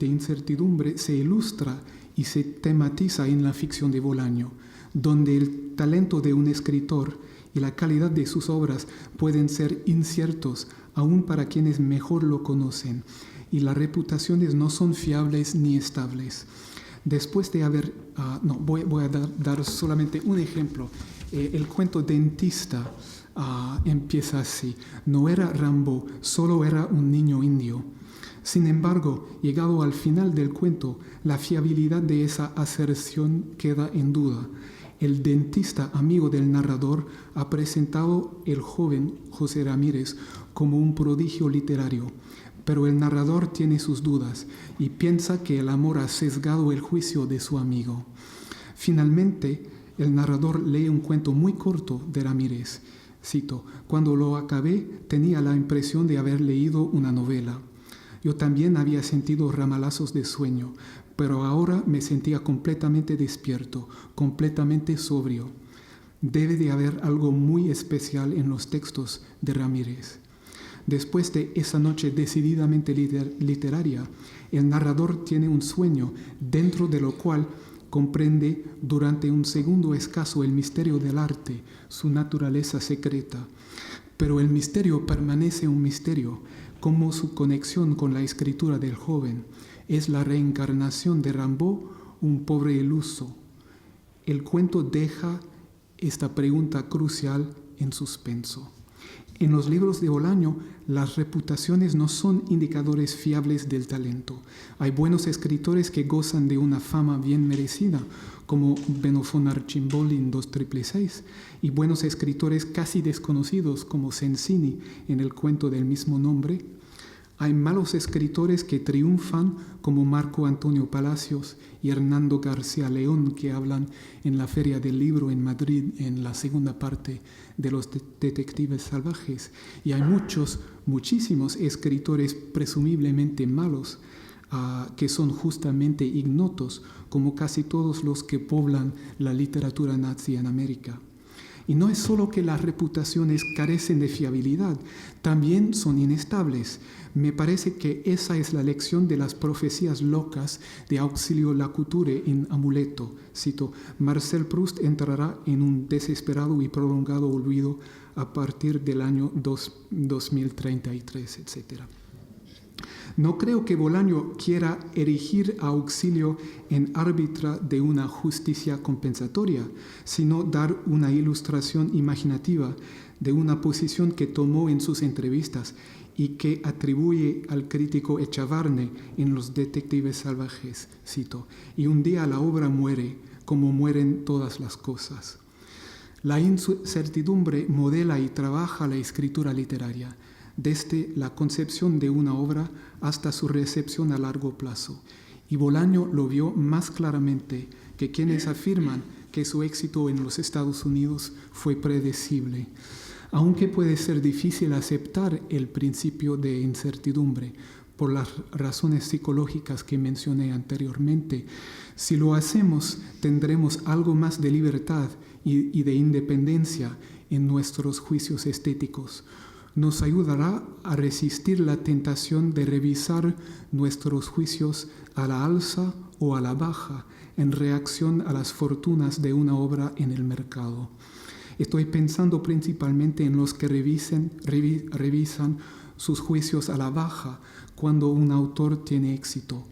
S3: incertidumbre se ilustra y se tematiza en la ficción de Bolaño, donde el talento de un escritor y la calidad de sus obras pueden ser inciertos aún para quienes mejor lo conocen, y las reputaciones no son fiables ni estables. Después de haber... voy a dar solamente un ejemplo. El cuento Dentista empieza así. No era Rambo, solo era un niño indio. Sin embargo, llegado al final del cuento, la fiabilidad de esa aserción queda en duda. El dentista, amigo del narrador, ha presentado el joven José Ramírez como un prodigio literario, pero el narrador tiene sus dudas y piensa que el amor ha sesgado el juicio de su amigo. Finalmente, el narrador lee un cuento muy corto de Ramírez. Cito: "Cuando lo acabé, tenía la impresión de haber leído una novela. Yo también había sentido ramalazos de sueño, pero ahora me sentía completamente despierto, completamente sobrio. Debe de haber algo muy especial en los textos de Ramírez". Después de esa noche decididamente literaria, el narrador tiene un sueño, dentro de lo cual comprende durante un segundo escaso el misterio del arte, su naturaleza secreta. Pero el misterio permanece un misterio, como su conexión con la escritura del joven. Es la reencarnación de Rimbaud, un pobre iluso. El cuento deja esta pregunta crucial en suspenso. En los libros de Bolaño, las reputaciones no son indicadores fiables del talento. Hay buenos escritores que gozan de una fama bien merecida, como Benofón Archimboli en 2666, y buenos escritores casi desconocidos, como Sensini en el cuento del mismo nombre. Hay malos escritores que triunfan, como Marco Antonio Palacios y Hernando García León, que hablan en la Feria del Libro en Madrid en la segunda parte de Los Detectives Salvajes. Y hay muchísimos escritores presumiblemente malos, que son justamente ignotos, como casi todos los que poblan la literatura nazi en América. Y no es solo que las reputaciones carecen de fiabilidad, también son inestables. Me parece que esa es la lección de las profecías locas de Auxilio Lacouture en Amuleto. Cito: "Marcel Proust entrará en un desesperado y prolongado olvido a partir del año 2033, etc." No creo que Bolaño quiera erigir a Auxilio en árbitra de una justicia compensatoria, sino dar una ilustración imaginativa de una posición que tomó en sus entrevistas y que atribuye al crítico Echavarne en Los Detectives Salvajes. Cito: "Y un día la obra muere, como mueren todas las cosas". La incertidumbre modela y trabaja la escritura literaria, desde la concepción de una obra hasta su recepción a largo plazo. Y Bolaño lo vio más claramente que quienes afirman que su éxito en los Estados Unidos fue predecible. Aunque puede ser difícil aceptar el principio de incertidumbre por las razones psicológicas que mencioné anteriormente, si lo hacemos tendremos algo más de libertad y de independencia en nuestros juicios estéticos. Nos ayudará a resistir la tentación de revisar nuestros juicios a la alza o a la baja en reacción a las fortunas de una obra en el mercado. Estoy pensando principalmente en los que revisan sus juicios a la baja cuando un autor tiene éxito,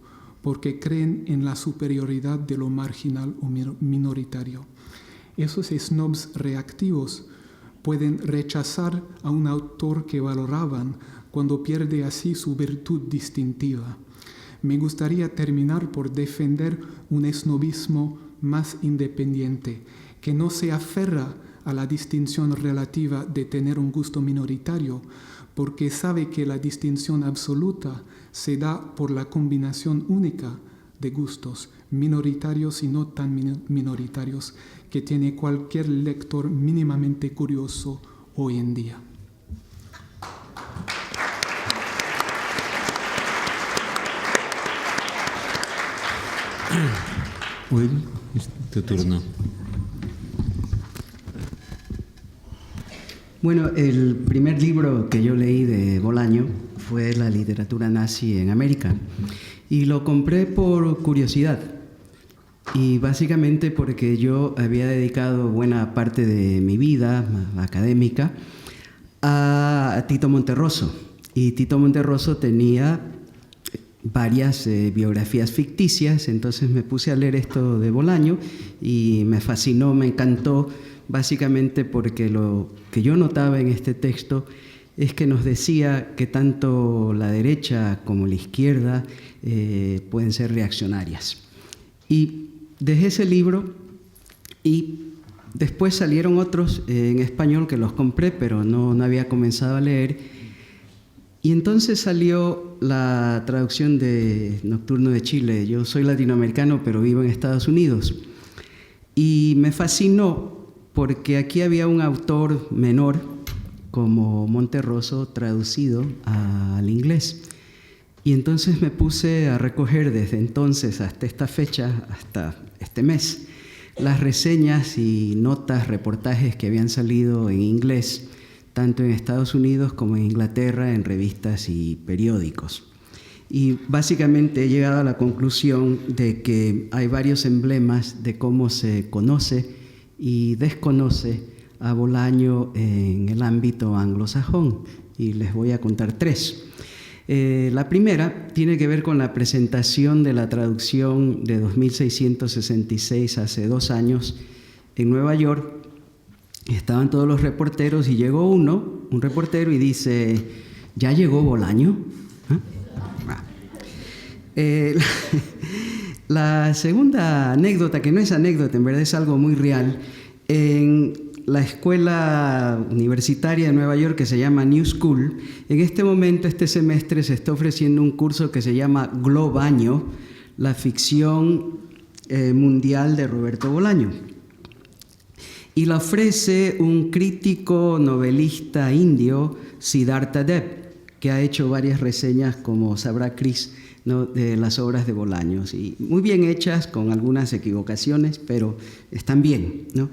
S3: porque creen en la superioridad de lo marginal o minoritario. Esos snobs reactivos pueden rechazar a un autor que valoraban cuando pierde así su virtud distintiva. Me gustaría terminar por defender un esnobismo más independiente, que no se aferra a la distinción relativa de tener un gusto minoritario, porque sabe que la distinción absoluta se da por la combinación única de gustos, minoritarios y no tan minoritarios, que tiene cualquier lector mínimamente curioso hoy en día.
S1: Will, es tu turno.
S4: Bueno, el primer libro que yo leí de Bolaño fue La literatura nazi en América, y lo compré por curiosidad y básicamente porque yo había dedicado buena parte de mi vida académica a Tito Monterroso, y Tito Monterroso tenía varias biografías ficticias. Entonces me puse a leer esto de Bolaño y me fascinó, me encantó, básicamente porque lo que yo notaba en este texto es que nos decía que tanto la derecha como la izquierda pueden ser reaccionarias. Y dejé ese libro y después salieron otros en español que los compré, pero no había comenzado a leer. Y entonces salió la traducción de Nocturno de Chile. Yo soy latinoamericano, pero vivo en Estados Unidos. Y me fascinó porque aquí había un autor menor como Monterroso traducido al inglés. Y entonces me puse a recoger desde entonces hasta esta fecha, hasta este mes, las reseñas y notas, reportajes que habían salido en inglés, tanto en Estados Unidos como en Inglaterra, en revistas y periódicos. Y básicamente he llegado a la conclusión de que hay varios emblemas de cómo se conoce y desconoce a Bolaño en el ámbito anglosajón, y les voy a contar tres. La primera tiene que ver con la presentación de la traducción de 2666 hace 2 años en Nueva York. Estaban todos los reporteros y llegó un reportero y dice: ¿ya llegó Bolaño? La segunda anécdota, que no es anécdota, en verdad es algo muy real, en la escuela universitaria de Nueva York que se llama New School, en este momento, este semestre, se está ofreciendo un curso que se llama Globaño, la ficción mundial de Roberto Bolaño. Y la ofrece un crítico novelista indio, Siddhartha Deb, que ha hecho varias reseñas, como sabrá Chris, ¿no?, de las obras de Bolaño, y muy bien hechas, con algunas equivocaciones, pero están bien, ¿no?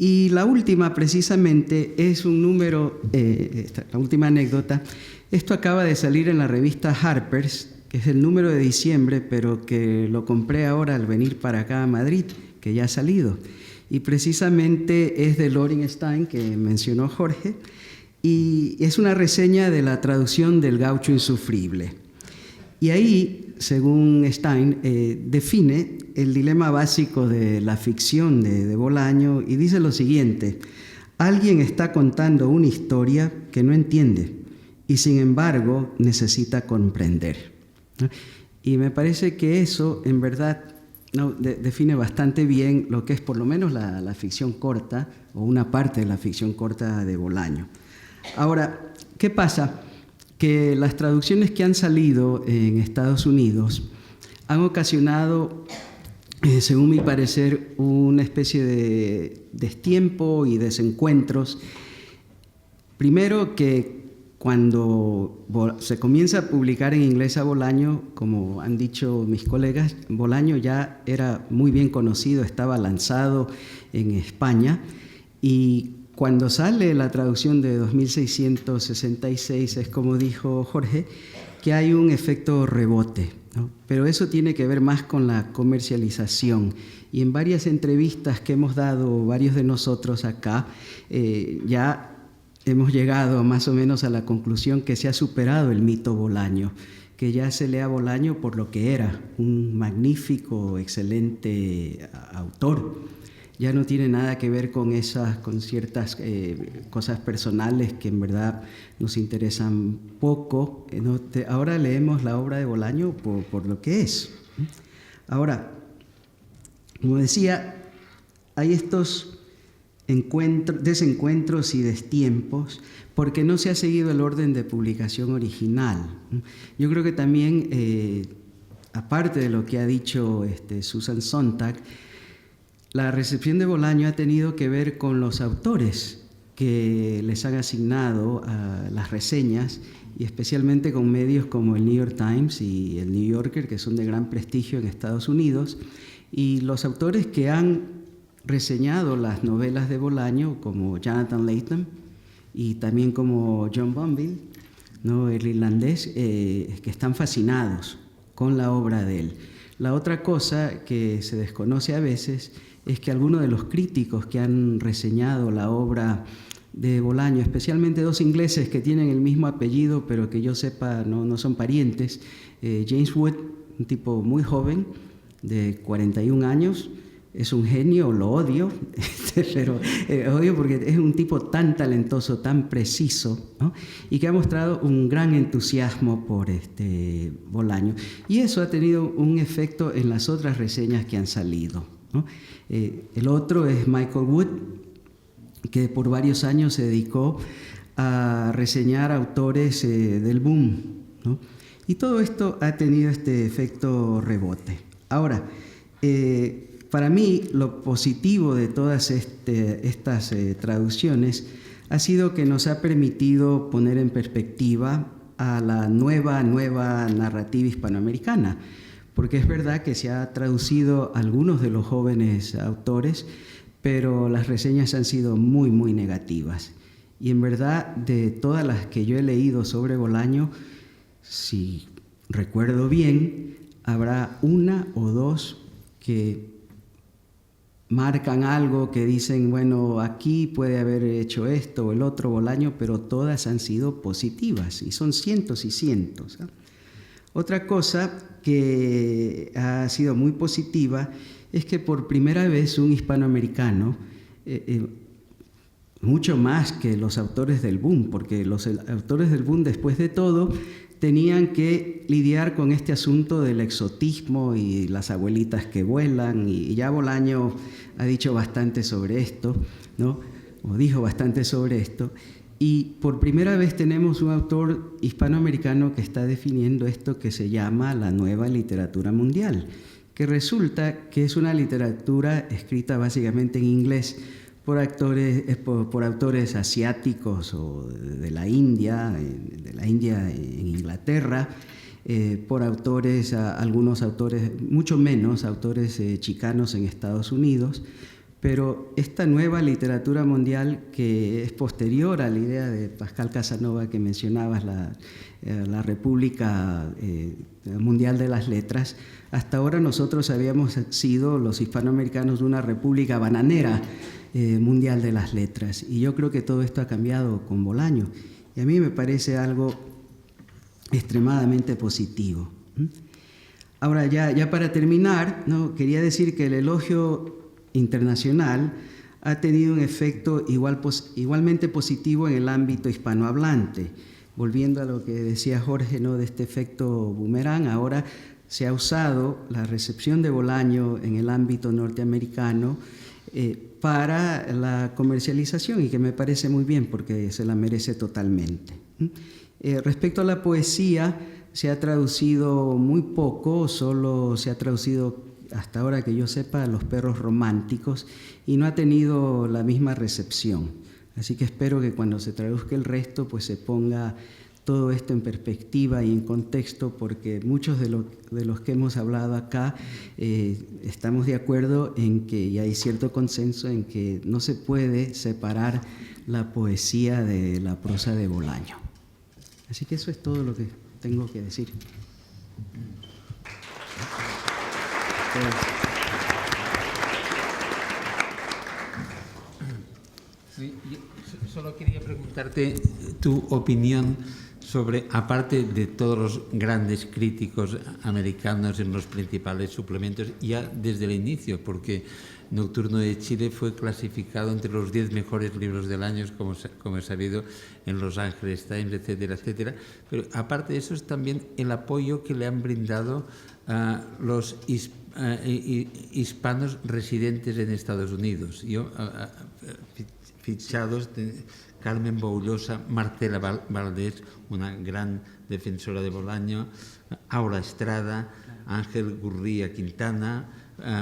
S4: Y la última, precisamente, es un número, la última anécdota. Esto acaba de salir en la revista Harper's, que es el número de diciembre, pero que lo compré ahora al venir para acá a Madrid, que ya ha salido. Y precisamente es de Loring Stein, que mencionó Jorge, y es una reseña de la traducción del Gaucho Insufrible. Y ahí, según Stein, define el dilema básico de la ficción de Bolaño y dice lo siguiente: alguien está contando una historia que no entiende y sin embargo necesita comprender. Y me parece que eso, en verdad, define bastante bien lo que es por lo menos la ficción corta, o una parte de la ficción corta de Bolaño. Ahora, ¿qué pasa? Que las traducciones que han salido en Estados Unidos han ocasionado, según mi parecer, una especie de destiempo y desencuentros. Primero, que cuando se comienza a publicar en inglés a Bolaño, como han dicho mis colegas, Bolaño ya era muy bien conocido, estaba lanzado en España, y cuando sale la traducción de 2666, es como dijo Jorge, que hay un efecto rebote, ¿no? Pero eso tiene que ver más con la comercialización. Y en varias entrevistas que hemos dado varios de nosotros acá, ya hemos llegado más o menos a la conclusión que se ha superado el mito Bolaño, que ya se lee a Bolaño por lo que era, un magnífico, excelente autor, ya no tiene nada que ver con ciertas cosas personales que en verdad nos interesan poco. Ahora leemos la obra de Bolaño por lo que es. Ahora, como decía, hay estos desencuentros y destiempos porque no se ha seguido el orden de publicación original. Yo creo que también, aparte de lo que ha dicho Susan Sontag, la recepción de Bolaño ha tenido que ver con los autores que les han asignado las reseñas, y especialmente con medios como el New York Times y el New Yorker, que son de gran prestigio en Estados Unidos, y los autores que han reseñado las novelas de Bolaño, como Jonathan Lethem y también como John Bonville, ¿no?, el irlandés, que están fascinados con la obra de él. La otra cosa que se desconoce a veces es que algunos de los críticos que han reseñado la obra de Bolaño, especialmente dos ingleses que tienen el mismo apellido, pero que yo sepa no son parientes, James Wood, un tipo muy joven, de 41 años, es un genio, lo odio, pero odio porque es un tipo tan talentoso, tan preciso, ¿no?, y que ha mostrado un gran entusiasmo por Bolaño. Y eso ha tenido un efecto en las otras reseñas que han salido, ¿no? El otro es Michael Wood, que por varios años se dedicó a reseñar autores del boom, ¿no? Y todo esto ha tenido este efecto rebote. Ahora, para mí, lo positivo de todas estas traducciones ha sido que nos ha permitido poner en perspectiva a la nueva narrativa hispanoamericana, porque es verdad que se ha traducido a algunos de los jóvenes autores, pero las reseñas han sido muy, muy negativas. Y en verdad, de todas las que yo he leído sobre Bolaño, si recuerdo bien, habrá una o dos que marcan algo, que dicen, bueno, aquí puede haber hecho esto o el otro Bolaño, pero todas han sido positivas, y son cientos y cientos, ¿eh? Otra cosa que ha sido muy positiva es que por primera vez un hispanoamericano, mucho más que los autores del boom, porque los autores del boom, después de todo, tenían que lidiar con este asunto del exotismo y las abuelitas que vuelan, y ya Bolaño ha dicho bastante sobre esto, ¿no?, o dijo bastante sobre esto, y por primera vez tenemos un autor hispanoamericano que está definiendo esto que se llama la nueva literatura mundial, que resulta que es una literatura escrita básicamente en inglés por autores asiáticos o de la India en Inglaterra, por algunos autores, mucho menos autores chicanos en Estados Unidos, pero esta nueva literatura mundial, que es posterior a la idea de Pascal Casanova que mencionabas, la República Mundial de las Letras, hasta ahora nosotros habíamos sido los hispanoamericanos de una república bananera mundial de las letras, y yo creo que todo esto ha cambiado con Bolaño, y a mí me parece algo extremadamente positivo. Ahora, ya para terminar, ¿no?, quería decir que el elogio internacional ha tenido un efecto igualmente positivo en el ámbito hispanohablante. Volviendo a lo que decía Jorge, ¿no?, de este efecto boomerang, ahora se ha usado la recepción de Bolaño en el ámbito norteamericano para la comercialización, y que me parece muy bien porque se la merece totalmente. Respecto a la poesía, se ha traducido muy poco, solo se ha traducido hasta ahora que yo sepa Los perros románticos, y no ha tenido la misma recepción. Así que espero que cuando se traduzca el resto, pues se ponga todo esto en perspectiva y en contexto, porque muchos de los que hemos hablado acá estamos de acuerdo en que, y hay cierto consenso en que no se puede separar la poesía de la prosa de Bolaño. Así que eso es todo lo que tengo que decir.
S1: Sí, yo solo quería preguntarte tu opinión aparte de todos los grandes críticos americanos en los principales suplementos, ya desde el inicio, porque Nocturno de Chile fue clasificado entre los 10 mejores libros del año, como he sabido, en Los Angeles Times, etcétera, etcétera. Pero aparte de eso es también el apoyo que le han brindado a los hispanos residentes en Estados Unidos. Fichados de Carmen Boullosa, Marcela Valdés, una gran defensora de Bolaño, Aura Estrada, Ángel Gurría Quintana,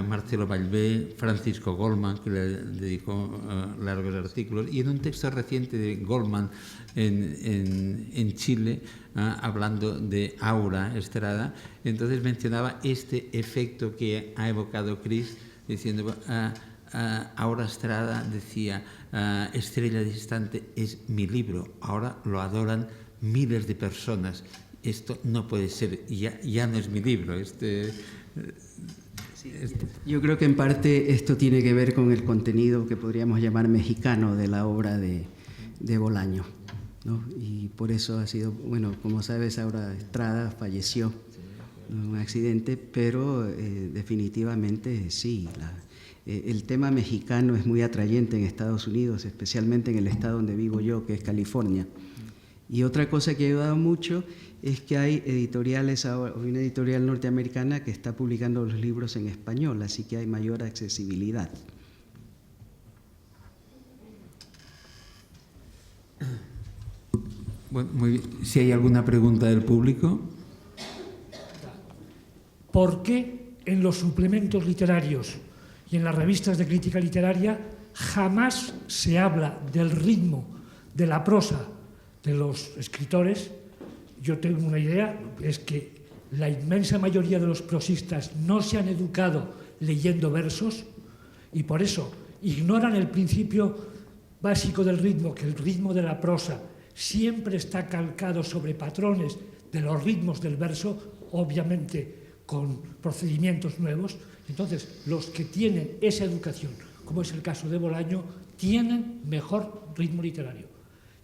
S1: Marcelo Vallvé, Francisco Goldman, que le dedicó largos artículos, y en un texto reciente de Goldman en Chile, hablando de Aura Estrada, entonces mencionaba este efecto que ha evocado Chris, diciendo, Aura Estrada decía, Estrella Distante es mi libro, ahora lo adoran miles de personas, esto no puede ser, ya no es mi libro,
S4: Yo creo que en parte esto tiene que ver con el contenido que podríamos llamar mexicano de la obra de Bolaño, ¿no? Y por eso ha sido, bueno, como sabes, Aura Estrada falleció en un accidente, pero definitivamente sí, el tema mexicano es muy atrayente en Estados Unidos, especialmente en el estado donde vivo yo, que es California. Y otra cosa que ha ayudado mucho es que hay editoriales, una editorial norteamericana que está publicando los libros en español, así que hay mayor accesibilidad.
S1: Bueno, muy bien. Si hay alguna pregunta del público.
S5: ¿Por qué en los suplementos literarios y en las revistas de crítica literaria jamás se habla del ritmo, de la prosa de los escritores? Yo tengo una idea, es que la inmensa mayoría de los prosistas no se han educado leyendo versos y por eso ignoran el principio básico del ritmo, que el ritmo de la prosa siempre está calcado sobre patrones de los ritmos del verso, obviamente con procedimientos nuevos. Entonces, los que tienen esa educación, como es el caso de Bolaño, tienen mejor ritmo literario.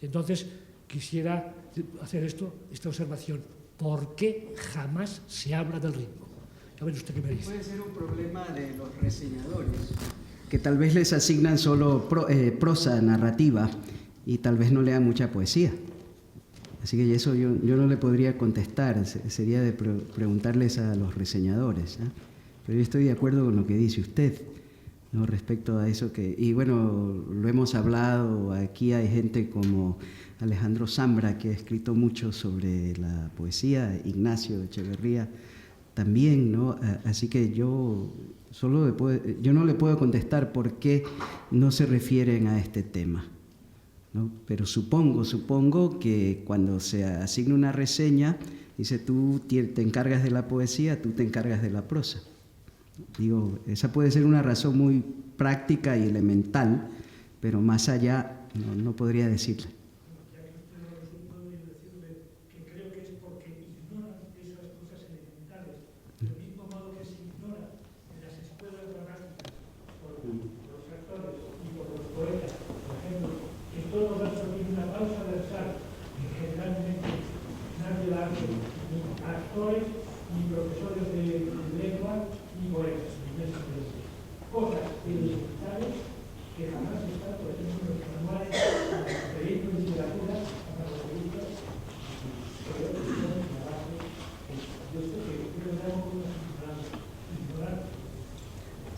S5: Entonces, quisiera hacer esta observación. ¿Por qué jamás se habla del ritmo? A ver usted qué me dice.
S4: Puede ser un problema de los reseñadores, que tal vez les asignan solo prosa narrativa y tal vez no lean mucha poesía. Así que eso yo no le podría contestar, sería de preguntarles a los reseñadores, ¿eh? Pero yo estoy de acuerdo con lo que dice usted, ¿no? Respecto a eso y bueno, lo hemos hablado, aquí hay gente como Alejandro Zambra, que ha escrito mucho sobre la poesía, Ignacio Echeverría también, ¿no? Así que yo no le puedo contestar por qué no se refieren a este tema, ¿no? Pero supongo que cuando se asigna una reseña, dice tú te encargas de la poesía, tú te encargas de la prosa. Digo, esa puede ser una razón muy práctica y elemental, pero más allá no podría decirle.
S5: Actores y profesores de lengua y poetas, cosas elementales que jamás están, por ejemplo, en los manuales de proyectos de literatura para los revistas, pero que son la base de esto que yo llamo como ignorar.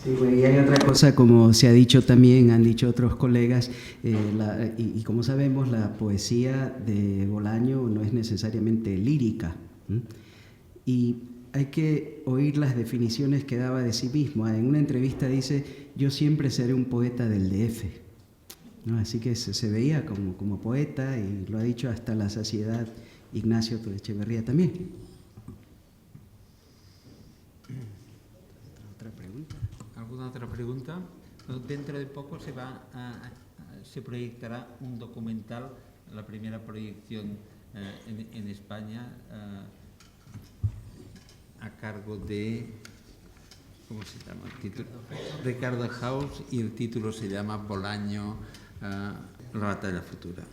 S4: Sí, bueno, y hay otra cosa, como se ha dicho también, han dicho otros colegas, y como sabemos, la poesía de Bolaño no es necesariamente lírica, ¿sí? Y hay que oír las definiciones que daba de sí mismo. En una entrevista dice, yo siempre seré un poeta del DF, ¿no? Así que se veía como poeta, y lo ha dicho hasta la saciedad Ignacio Echeverría también. ¿Otra pregunta?
S1: ¿Alguna otra pregunta? Dentro de poco se proyectará un documental, la primera proyección en España, a cargo de, ¿cómo se llama el título? Ricardo House, y el título se llama Bolaño, la batalla futura.